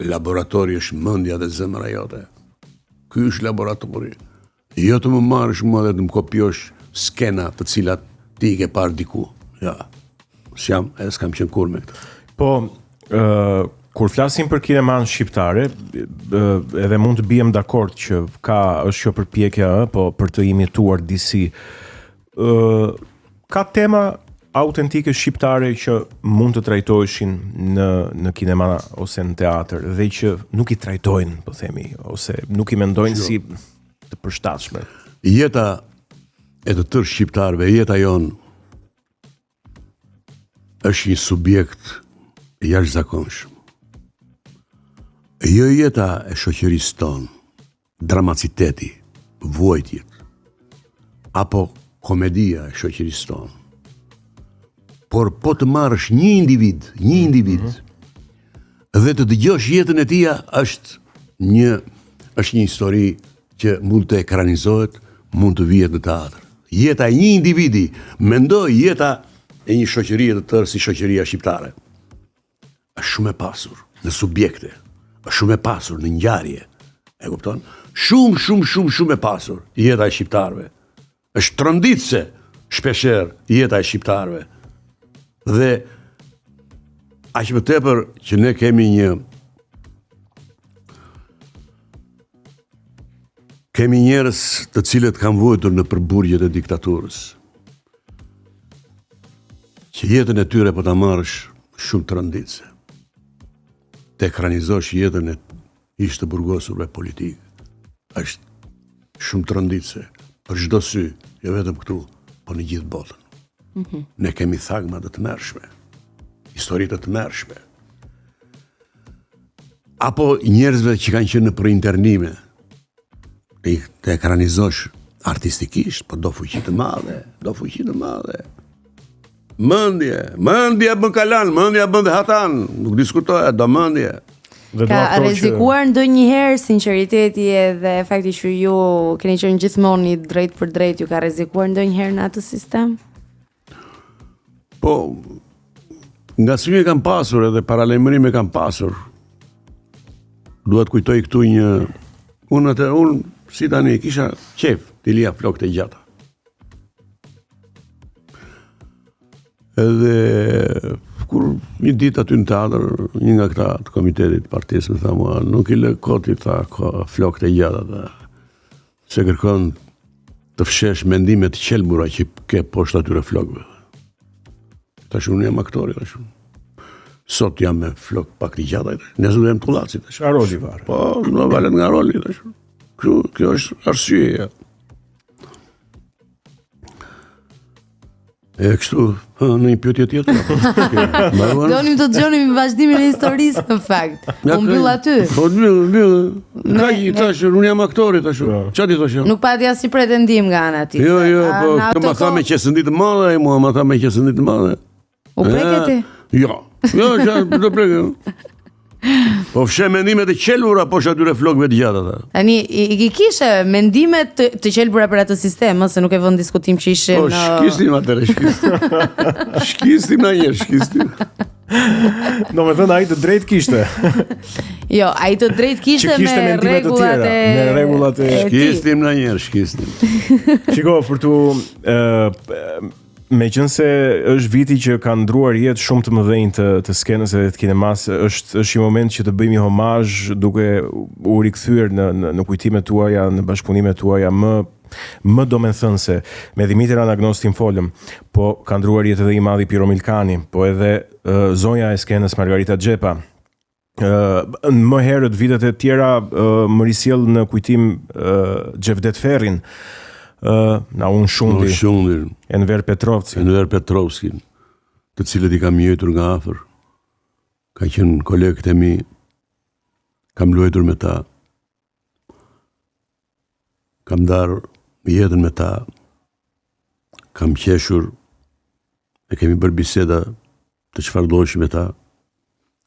Laboratori është mendja dhe zemra jote. Ky është laboratori. Jo të më marrësh mua dhe të më kopjosh skena të cilat ti i ke parë diku. Ja. S'kam qenë kur me këtë. Po, kur flasim për kineman shqiptare, edhe mund të bijem dakord që është kjo përpjekja, po për të imituar disi, ka tema autentike shqiptare që mund të trajtoheshin në kinema ose në teatr dhe që nuk i trajtojnë, po themi, ose nuk i mendojnë si të përshtatshme. Jeta e të tërë shqiptarëve, jeta jonë është një subjekt jashtëzakonshëm. Jo jeta e shoqërisë tonë, dramaciteti, vuajtjet, apo komedia e shoqërisë tonë. Por po të marrësh një individ, dhe të dëgjosh jetën e tij është një histori që mund të ekranizohet, mund të vihet në teatr. Jeta e një individi, mendoj jeta e një shoqërie të tërë si shoqëria shqiptare. Është shumë e pasur në subjekte, është shumë e pasur në ngjarje. E kupton? Shumë e pasur jeta e shqiptarëve. Është tronditse shpeshherë jeta e shqiptarëve. Dhe aq më tepër që ne kemi njerëz të cilët kanë vuajtur në përburgjet e diktaturës. Që jetën e tyre po ta marrësh shumë tronditse. Të ekranizosh jetën e ish të burgosurve politik. Është shumë tronditse për çdo sy, jo vetëm këtu, po në gjithë botën. Ne kemi thagma të tmerrshme, histori të tmerrshme. Apo njerëzve që kanë qenë për internime, të ekranizosh artistikisht, po do fuqi të madhe. Mendje bën kalan, mendja bën dhe hatan, nuk diskutohet, do mendje. Ka rrezikuar ndonjëherë sinqeriteti edhe fakti që ju keni qenë gjithmonë drejt për drejt, ju ka rrezikuar ndonjëherë në atë sistem? Po, nga syve kam pasur edhe paralajmërime kam pasur. Dua të kujtoj këtu unë si tani kisha qef të lija flokët e gjata. Edhe kur një ditë aty në teatr, një nga këta të komitetit partisë më tha mua, nuk i lë koti tha flokët e gjata, se kërkon të fshesh mendimet të qelbura që ke poshtë atyre flokëve. Tash unë jam aktori, tash. Sot jam me flok pak të gjata, ne zë jam tullaci, tash. Nga roli varë. Po, në valet nga roli, tash. Kjo është arsyeja. E kështu, në një pyetje tjetër. Donim të dëgjonim vazhdimin e historisë në fakt. Unë mbyll aty. Po mbyll. Ka i tash, unë jam aktori tash. Çfarë di tash? Nuk pati asnjë pretendim nga ana tjetër. Jo, po të më tha me qesëndi të madhe, mua më tha me qesëndi të madhe. U preket ti? Jo, do preket. Po fshe mendimet e qelbura poshtë atyre flokëve të gjata ata. Tani i kishe mendimet të qelbura për atë sistem, se nuk e vën diskutim që ishin. Po shkistim atëre, shkistim. Shkistim na njerë, shkistim. Do me thënë ai të drejt kishte. Jo, ai të drejt kishte Që kishte me mendime të rregullat tjera, e me rregullat e Shkistim na njerë, shkistim. Shiko, për tu meqense është viti që ka ndruar jetë shumë të mëdhenj të skenës edhe të kinemas, është i moment që të bëjmë një homazh duke u rikthyer në kujtimet tuaja, në bashkëpunimet tuaja më domethënëse. Me Dimitër Anagnostin folëm, po ka ndruar jetë edhe i madhi Piro Milkani, po edhe zonja e skenës Margarita Xhepa. Më herët vitet e tjera më risjell në kujtim Xhevdet Ferrin, Naun Shundi, Enver Petrovski, të cilët i kam njëjtur nga afër. Ka qenë kolegët e mi, kam luajtur me ta, kam darë jetën me ta, kam qeshur, e kemi bërë biseda të çfarëdoshme me ta,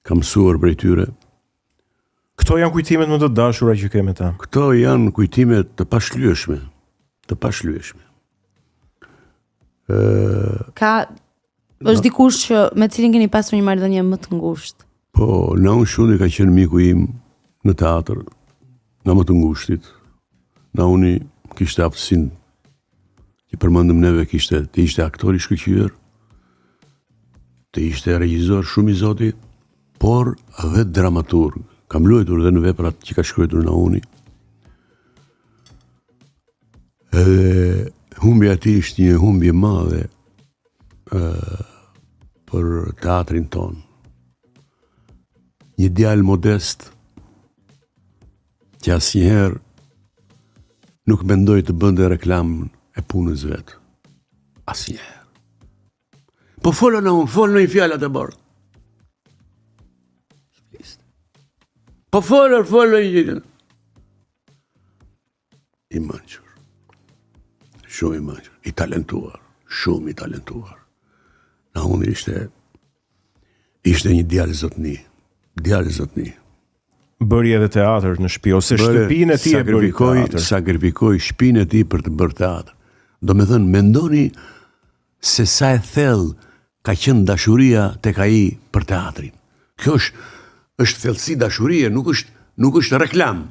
kam mësuar prej tyre. Këto janë kujtimet më të dashura që ke me ta. Këto janë kujtimet të pashlyeshme. Është dikush që me cilin keni pasur një marrëdhënie më të ngushtë. Po, Naun Shundi ka qenë miku im në teatr, nga më të ngushtit. Nauni kishte aftësinë që përmendëm neve, të ishte aktor i shkëlqyer, të ishte regjisor shumë i zoti, por edhe dramaturg. Kam luajtur edhe në veprat që ka shkruar Nauni. Edhe humbja ati ishte një humbje madhe për teatrin ton. Një djalë modest që asnjëherë nuk mendoi të bënte reklamën e punës vet. Asnjëherë. Po folën në fjalët e bardh. Po folën i manqur. Shumë i manqur, i talentuar, shumë i talentuar. Nauni ishte një djalë zotni. Bëri edhe teatr në shtëpi, ose shtëpinë e tij e bëri teatr. Sakrifikoi shtëpinë e tij për të bërë teatr. Do me thënë, mendoni se sa e thellë ka qenë dashuria tek ai për teatrin. Kjo është thellësi dashurie, nuk është reklam.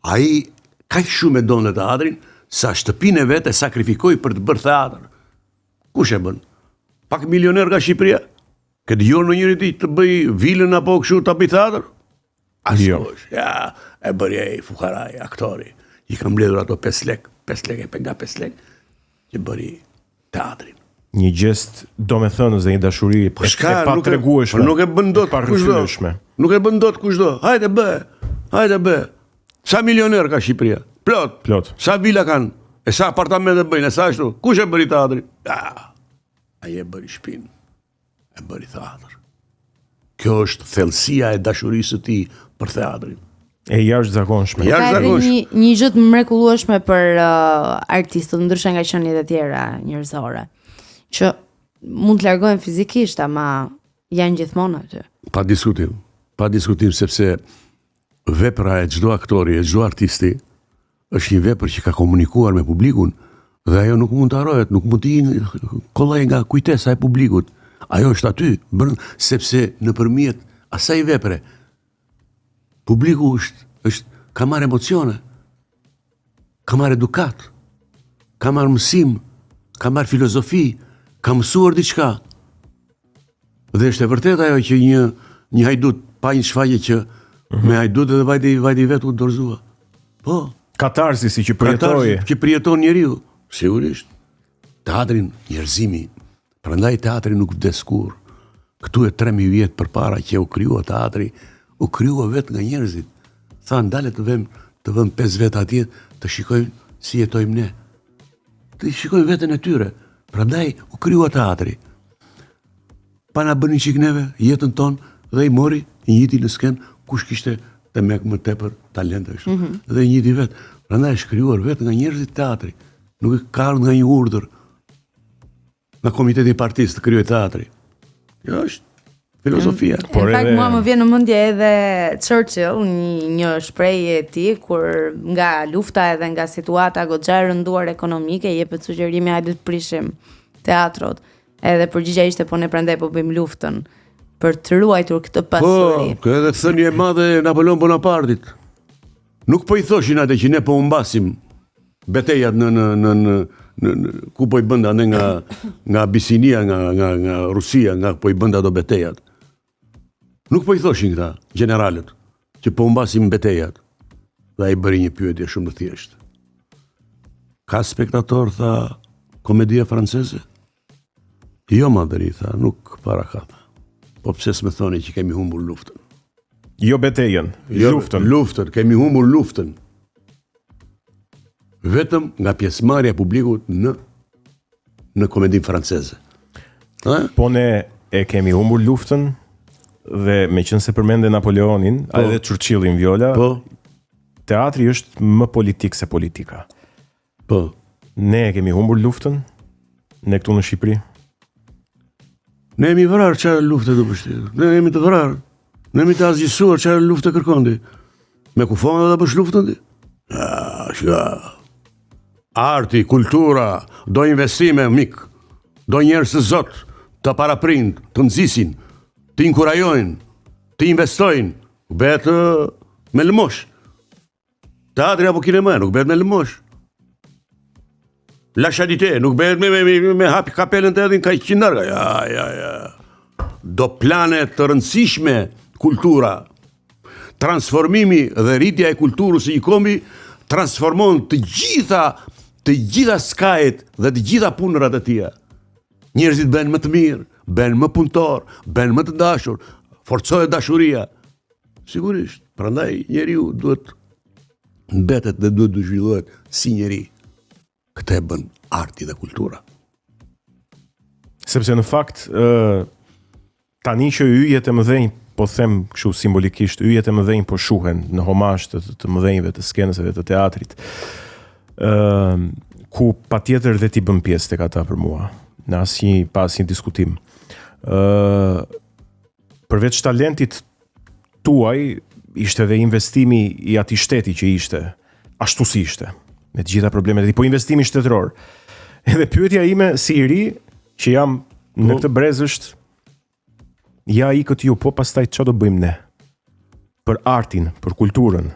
Ai kaq shumë e donte teatrin, sa shtëpinë e vet e sakrifikoi për të bërë teatr. Kush e bën? Pak milioner nga Shqipëria? Ke dëgjuar në njëri ditë të bëj vilën apo kështu ta bëj teatr? Asnjësh. Ja, e bëri ai fukaraj, aktori. I kam mbledhur ato 5 lek e nga 5 lek që bëri teatrin. Një gest domethënës dhe një dashuri e patregueshme. Nuk e bën dot kushdo. Nuk e bën dot kushdo. Hajde bë. Sa milioner ka Shqipëria? Plot. Sa vila kanë? E sa apartamente bëjnë? E sa ashtu? Kush e bëri teatrin? Ai e bëri shtëpinë. E bëri teatr. Kjo është thellësia e dashurisë së tij për teatrin. E jashtëzakonshme. Ka edhe një gjë të mrekullueshme për artistët, ndryshe nga qeniet e tjera njerëzore, që mund të largohen fizikisht, ama janë gjithmonë aty. Pa diskutim, sepse vepra e çdo aktori, e çdo artisti është një vepër që ka komunikuar me publikun dhe ajo nuk mund të harrohet, nuk mund të kollaj nga kujtesa e publikut. Ajo është aty, sepse nëpërmjet asaj vepre publiku ka marrë emocione, ka marrë edukat, ka marrë mësim, ka marrë filozofi, ka mësuar diçka. Dhe është e vërtet ajo që një hajdut pa një shfaqje që me hajdut edhe vajti vetë u dorëzua. Po. Katarsisi që përjetoi. Që përjeton njeriu, sigurisht. Teatrin, njerëzimi. Prandaj teatri nuk vdes kurrë. Këtu e 3000 vjet përpara që u krijua teatri, u krijua vetë nga njerëzit. Thanë, dale të vëm 5 vet atje, të shikojmë si jetojmë ne. Të shikojmë veten e tyre. Prandaj u krijua teatri. Pa na bënë çik neve jetën tonë dhe i mori, i njëti në skenë, kush kishte të mek më tepër talente kështu. Dhe i njëti vetë. Prandaj është krijuar vetë nga njerëzit teatri. Nuk ka ardhur nga një urdhër nga komiteti i partisë të krijojë teatri. Kjo është Filozofia. Në fakt mua më vjen në mendje edhe Churchill, një shprehje e tij kur nga lufta edhe nga situata goxha e rënduar ekonomike jepet sugjerimi hajde të prishim teatrot. Edhe përgjigjja ishte po ne prandaj po bëjmë luftën për të ruajtur këtë pasuri. Po, edhe thënie e madhe e Napoleon Bonapartit. Nuk po i thoshin atë që ne po humbasim betejat në ku po i bënda ne nga Abisinia, nga Rusia, nga po i bënda do betejat. Nuk po i thoshin këta generalet që po humbasim betejat. Dhe ai bëri një pyetje shumë të thjeshtë. Ka spektator, tha, komedia franceze? Jo, madhëri, tha, nuk para ka, tha. Po pse s'me thoni që kemi humbur luftën? Jo betejën, luftën. Luftën, kemi humbur luftën. Vetëm nga pjesëmarrja e publikut në komedinë franceze. Po ne e kemi humbur luftën dhe me qënë se përmende Napoleonin, a edhe Churchillin Viola, Po, teatri është më politik se politika. po. Ne e kemi humbur luftën, ne këtu në Shqipëri. Ne jemi vrarë çfarë lufte do përshtit. Ne jemi të vrarë. Ne jemi të azgjësuar çfarë lufte kërkon ti. Me kufon edhe bësh luftën ti. Ja. Arti, kultura, do investime, mik. Do njerëz të zot, të paraprind, të nxisin, të inkurajojnë, të investojnë. Bëhet me lëmosh. Teatri apo kinema nuk bëhet me lëmosh. La charité, nuk bëhet me hapi kapelën të edhin ka 100 nërga. Ja. Do plane të rëndësishme kultura. Transformimi dhe rritja e kulturës së një kombi transformon të gjitha skajet dhe të gjitha punërat e tia. Njerëzit bëhen më të mirë, bëhen më punëtor, bëhen më të dashur, forcohet dashuria. Sigurisht, prandaj njeriu duhet mbetet dhe duhet të zhvillohet si njeri. Këtë e bën arti dhe kultura. Sepse në fakt, tani që yjet e mëdhenj, po them kështu simbolikisht, yjet e mëdhenj po shuhen në homazh të mëdhenjve të skenësve të teatrit, ku patjetër dhe ti bën pjesë tek ata për mua, në asnjë diskutim. Përveç talentit tuaj, ishte dhe investimi i atij shteti që ishte, ashtu si ishte, me të gjitha problemet e tij, po investimi shtetëror. Edhe pyetja ime si i ri, që jam në këtë brez është, ja ikët ju, po pastaj çfarë do bëjmë ne? Për artin, për kulturën.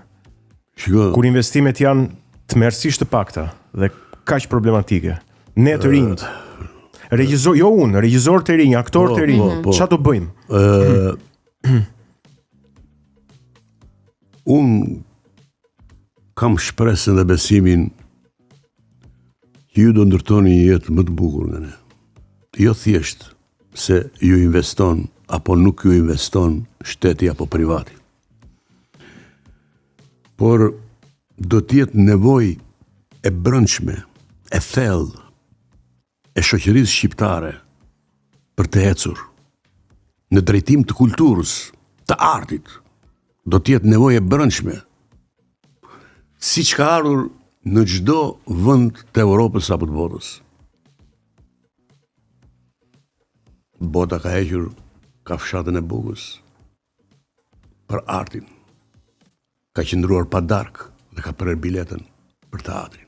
Shiko, Kur investimet janë tmerrsisht të pakta dhe kaq problematike. Ne të rinjt. Regjizor, jo unë, regjizor të rinj, aktor të rinj. po. Çfarë do bëjmë? unë kam shpresën dhe besimin që ju do ndërtoni një jetë më të bukur nga ne. Jo thjesht se ju investon apo nuk ju investon shteti apo privati. Por do t'jetë nevojë e brendshme, e thellë e shoqërisë shqiptare për të ecur në drejtim të kulturës, të artit. Do t'jetë nevojë e brendshme, siç ka ardhur në çdo vend të Evropës apo të botës. Bota ka hequr kafshatën e bukës për artin. Ka qëndruar pa darkë dhe ka prerë biletën për teatrin.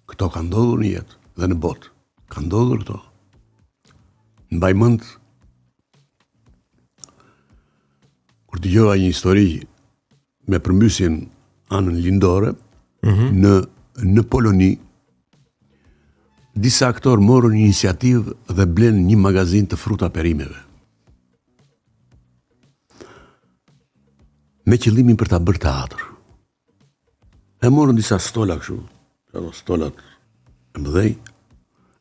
Këto ka ndodhur në jetë dhe në botë. Ka ndodhur këto. Mbaj mend kur dëgjova një histori me përmbysjen anën lindore, në Poloni, disa aktorë morën një iniciativë dhe blenë një magazin të fruta perimeve. Me qëllimin për ta bërë teatr. E morën disa stola kështu, ato stolat e mëdhej,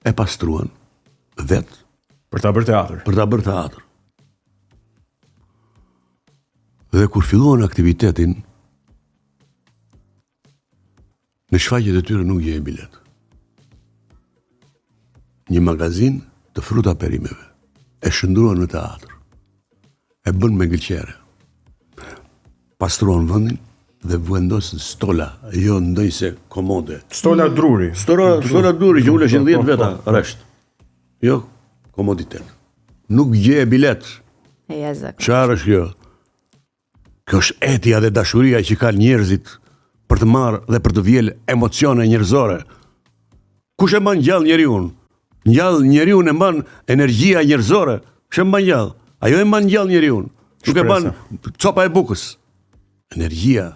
e pastruan vetë Për ta bërë teatr. për ta bërë teatr. Dhe kur filluan aktivitetin, në shfaqjet e tyre nuk gjej bilet. Një magazin të fruta perimeve e shndruan në teatr. E bën me gëlqere. Pastruan vendin dhe vendosën stola, jo ndonjëse komode. Stola druri. Stola duri që uleshin 10 veta rresht. Jo komoditet. Nuk gjeje bilet. E jashtëzakonshme. Çfarë është kjo? Kjo është etja dhe dashuria që kanë njerëzit për të marrë dhe për të vjel emocione njerëzore. Kush e mban gjallë njeriun? Njeriun e mban energjia njerëzore. Kush e mban gjallë? Ajo e mban gjallë njeriun. Nuk e mban copa e bukës. Energjia.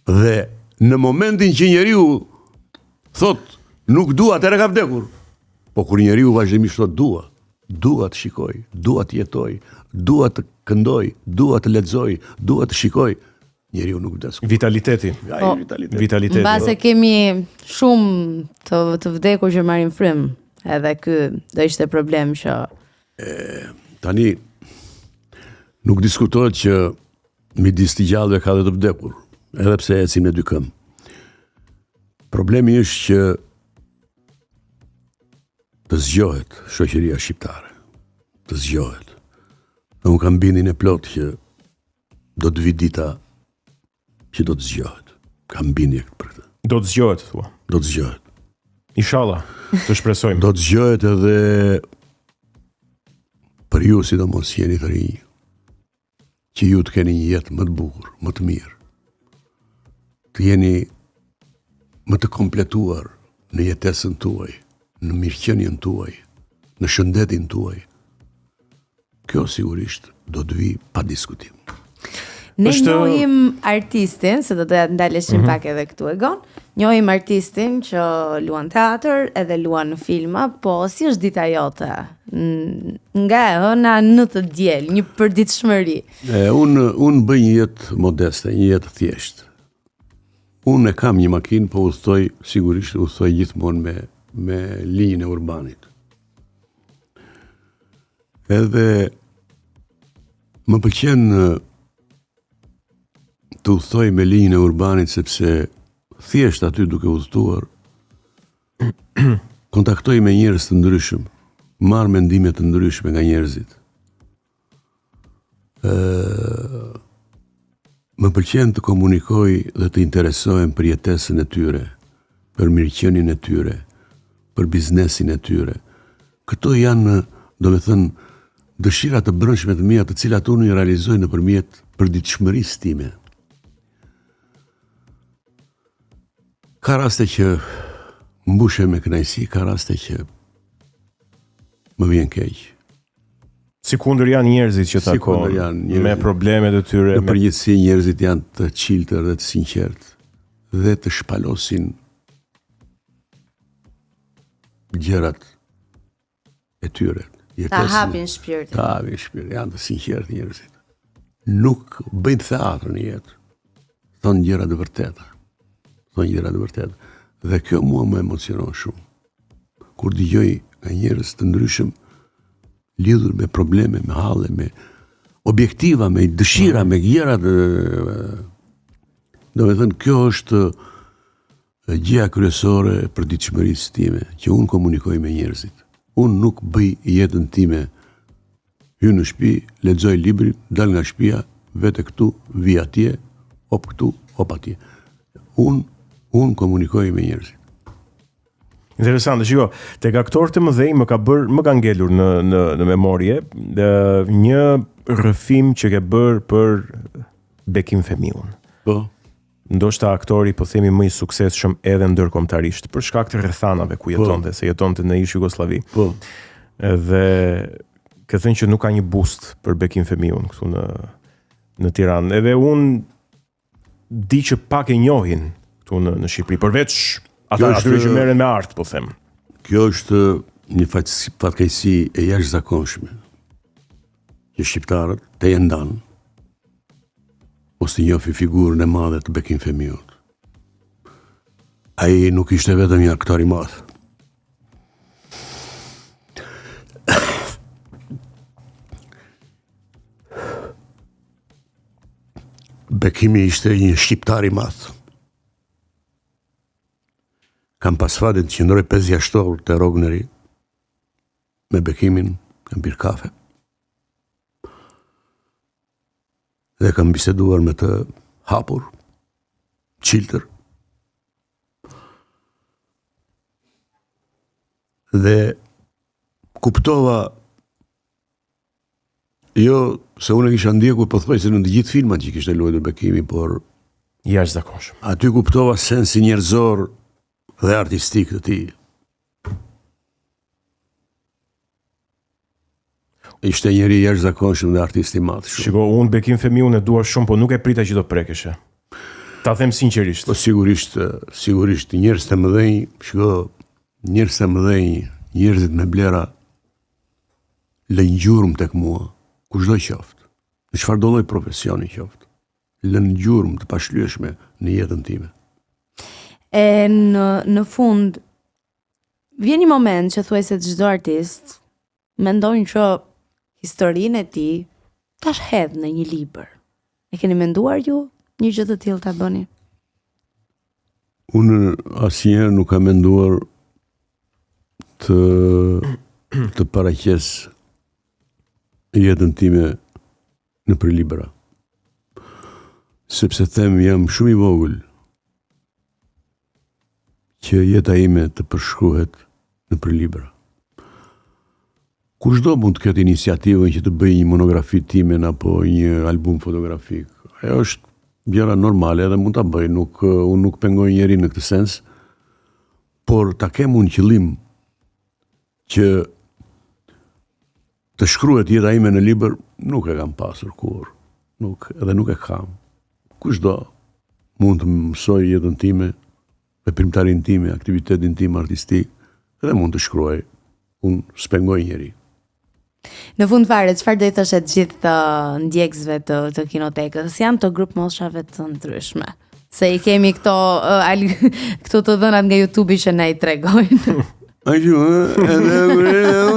Dhe në momentin që njeriu thot nuk dua, atëherë ka vdekur. Po kur njeriu vazhdimisht thot dua të shikoj, dua të jetoj, dua të këndoj, dua të lexoj, dua të shikoj, njeriu nuk vdes. Vitaliteti. Vitaliteti. Mbase kemi shumë të vdekur që marrin frym, edhe ky do ishte problem që Tani nuk diskutohet që midis të gjallëve ka dhe të vdekur, edhe pse ecim në dy këmbë. Problemi është që të zgjohet shoqëria shqiptare. Të zgjohet. Dhe unë kam bindjen e plot që do të vi dita që do të zgjohet. Kam bindje për këtë. Do të zgjohet, thua. Do të zgjohet. Inshallah, të shpresojmë. Do të zgjohet edhe për ju, sidomos jeni të rinj, që ju të keni një jetë më të bukur, më të mirë. Të jeni më të kompletuar në jetesën tuaj, në mirëqenien tuaj, në shëndetin tuaj. Kjo sigurisht do të vi pa diskutim. ne njohim artistin, se do të ndaleshim pak edhe këtu e gon, njohim artistin që luan teatr edhe luan në filma, po si është dita jote? Nga e hëna në të diel, një përditshmëri. Unë bëj një jetë modeste, një jetë thjeshtë. Unë e kam një makinë, po sigurisht udhtoj gjithmonë me linjën e urbanit. Edhe më pëlqen të udhtoj me linjën e urbanit sepse thjesht aty duke udhëtuar kontaktoj me njerëz të ndryshëm, marr mendime të ndryshme nga njerëzit. Më pëlqen të komunikoj dhe të interesohem për jetesën e tyre, për mirëqenien e tyre, për biznesin e tyre. Këto janë, domethënë, dëshira të brendshme të mia, të cilat unë i realizoj nëpërmjet përditshmërisë time. Ka raste që mbushem me kënaqësi, ka raste që më vjen keq. Sikundër janë njerëzit që takon me problemet e tyre. Në përgjithësi njerëzit janë të qiltër dhe të sinqert dhe të shpalosin gjërat e tyre. Ta hapin shpirtin. Ta hapin shpirtin, janë të sinqert njerëzit. Nuk bëjnë teatr në jetë. Thonë gjëra të vërteta. Dhe kjo mua më emocionon shumë. Kur dëgjoj nga njerëz të ndryshëm lidhur me probleme, me halle, me objektiva, me dëshira, me gjëra të... Domethënë, kjo është gjëja kryesore e përditshmërisë time, që unë komunikoj me njerëzit. Unë nuk bëj jetën time, hy në shtëpi, lexoj librin, dal nga shtëpia, vete këtu, vi atje, op këtu, op atje. Unë komunikoj me njerëzit. Interesante, shiko, tek aktorët e mëdhenj më ka ngelur në memorie një rrëfim që ke bërë për Bekim Femiun. Po. Ndoshta aktori, po themi, më i suksesshëm edhe ndërkombëtarisht, për shkak të rrethanave ku jetonte, se jetonte në ish Jugosllavi. Po. Edhe ke thënë që nuk ka një bust për Bekim Femiun këtu në Tiranë. Edhe unë di që pak e njohin këtu në Shqipëri, përveç atyre që merren me art, po them. Kjo është një fatkeqësi e jashtëzakonshme. Që shqiptarët të jendan mos të njohin figurën e madhe të Bekim Femiut. Ai nuk ishte vetëm një aktor i madh. Bekimi ishte një shqiptar i madh. Kam pas fatin të qëndroj 5-6 orë te Rogneri me Bekimin, kam pirë kafe. Dhe kam biseduar me të hapur, qiltër. Dhe kuptova Jo, se unë e kisha ndjekur pothuajse në të gjithë filmat që kishte luajtur Bekimi, por Jashtëzakonshëm. aty kuptova sensi njerëzor dhe artistik të tij. Ishte njëri jashtëzakonshëm dhe artist i madh. Shiko, unë Bekim Femiun e dua shumë, po nuk e prita që do prekeshe. Ta them sinqerisht. Po sigurisht njerëz të mëdhenj, shiko, njerëz të mëdhenj, njerëzit me blera lënë gjurmë tek mua, kushdo qoftë, në çfarë do lloj profesioni qoftë, lënë gjurmë të pashlyeshme në jetën time. E në fund, vjen një moment që thuaj se çdo artist mendojnë që historinë e tij ta shhedh në një libër. E keni menduar ju një gjë të tillë ta bëni? Unë asnjëherë nuk kam menduar të paraqes jetën time në për libra. Sepse them jam shumë i vogël që jeta ime të përshkruhet në për libra. Kushdo mund të ketë iniciativën që të bëj një monografi time apo një album fotografik. Ajo është gjëra normale dhe mund ta bëj, unë nuk pengoj njeri në këtë sens, por ta kem unë qëllim që të shkruhet jeta ime në libër, nuk e kam pasur kur, edhe nuk e kam. Kushdo mund të mësoj jetën time, veprimtarinë time, aktivitetin tim artistik, edhe mund të shkruaj. Unë s'pengoj njeri. Në fund fare, çfarë do i thoshe të gjithë ndjekësve të Kinotekës? Janë të grup moshave të ndryshme. Se i kemi këto të dhënat nga YouTube që na i tregojnë. Unë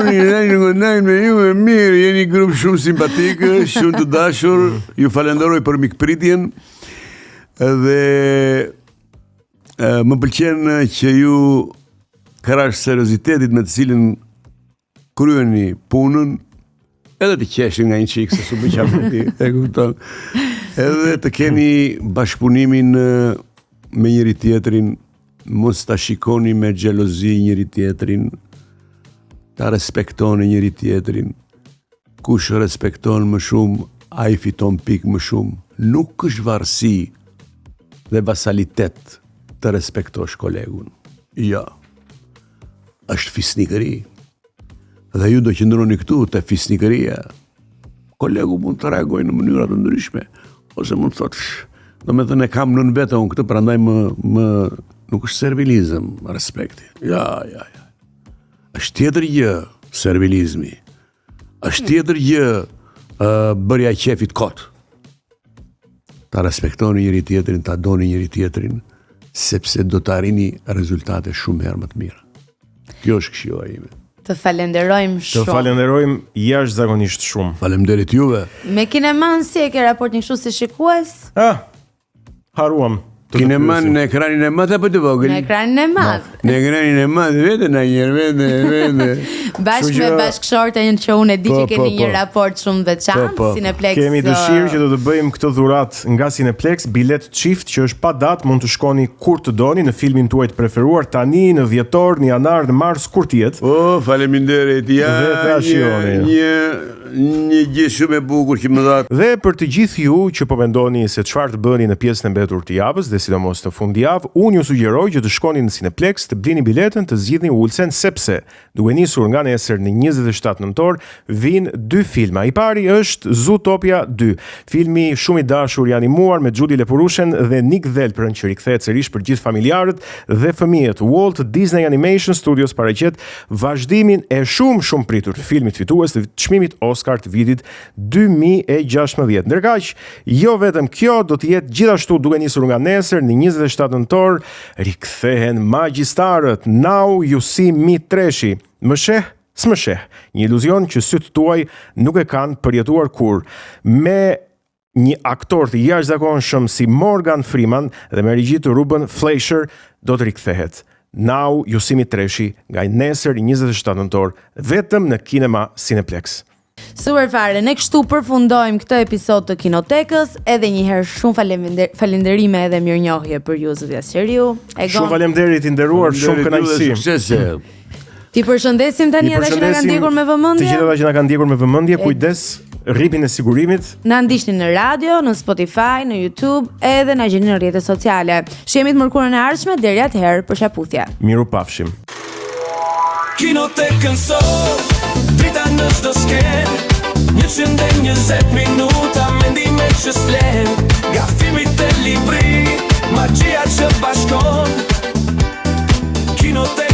në kontakt me ju e mirë, jeni grup shumë simpatik, shumë të dashur, ju falenderoj për mikpritjen dhe më pëlqen që ju krash seriozitetit me të cilin kryeni punën, edhe të qeshin nga një qikë, se su bëqa për ti, e kupton. Edhe të keni bashkëpunimin me njëri tjetrin, mos ta shikoni me xhelozi njëri tjetrin, ta respektoni njëri tjetrin. Kush respekton më shumë, ai fiton pikë më shumë. Nuk është varësi dhe vasalitet të respektosh kolegun. Ja, është fisnikëri. Dhe ju do qëndroni këtu të fisnikëria. Kolegu mund të reagojë në mënyra të ndryshme, ose mund të thotë, do me thënë e kam nën vete unë këtë, prandaj më nuk është servilizëm, respekti. Ja. Është tjetër gjë servilizmi. Është tjetër gjë bërja qefit kot. Ta respektoni njëri tjetrin, ta doni njëri tjetrin, sepse do të arrini rezultate shumë herë më të mira. Kjo është këshilla ime. Të falenderojmë shumë. Të falenderojmë jashtëzakonisht shumë. Faleminderit juve. Me Kineman si e ke raport një kështu si shikues? Haruam. Kineman në ekranin e madh apo të vogël? Në ekranin e madh. Në ekranin e madh vetë na vete. Bashkë me bashkëshorten që unë e di që keni një raport shumë veçantë, Cineplex. Kemi dëshirë që do të bëjmë këtë dhuratë nga Cineplex, bilet çift që është pa datë, mund të shkoni kur të doni në filmin tuaj të preferuar, tani në dhjetor, në janar, në mars, kur të jetë. Faleminderit. Ja, një gjë shumë e bukur që më dha. Dhe për të gjithë ju që po mendoni se çfarë të bëni në pjesën e mbetur të javës dhe sidomos të fundjavë, unë ju sugjeroj që të shkoni në Cineplex, të blini biletën, të zgjidhni ulsen, sepse duke nisur nga nesër në 27 nëntor vijnë 2 filma. I pari është Zootopia 2, filmi shumë i dashur i animuar me Xhudi Lepurushen dhe Nick Dhelprën që rikthehet sërish për gjithë familjarët dhe fëmijët. Walt Disney Animation Studios paraqet vazhdimin e shumë pritur të filmit fitues të çmimit Oscar të vitit 2016. Ndërkaq, jo vetëm kjo, do të jetë gjithashtu duke nisur nga nesër në 27 nëntor rikthehen Magjistarët. Now You See Me Treshi. Më sheh, s'më sheh. Një iluzion që sytë tuaj nuk e kanë përjetuar kur. Me një aktor të jashtëzakonshëm si Morgan Freeman dhe me regji të Ruben Fleischer do të rikthehet. Now You See Me Treshi nga nesër 27 nëntor vetëm në Kinema Cineplex. Super fare, ne kështu përfundojmë këtë episod të Kinotekës, edhe një herë shumë falenderime edhe mirënjohje për ju zotja Qeriu. Shumë faleminderit i nderuar, shumë kënaqësi. Ti përshëndesim tani ata që na kanë ndjekur me vëmendje. Të gjithë ata që na kanë ndjekur me vëmendje, kujdes, rripin e sigurimit. Na ndiqni në radio, në Spotify, në YouTube, edhe na gjeni në rrjetet sociale. Shihemi të mërkurën e ardhshme, deri atëherë për shaputhje. Miru pafshim. Kinotekën sot, drita në çdo skenë 120 minuta mendime që s'flen Nga filmit e libri, magjia që bashkon Kinotekën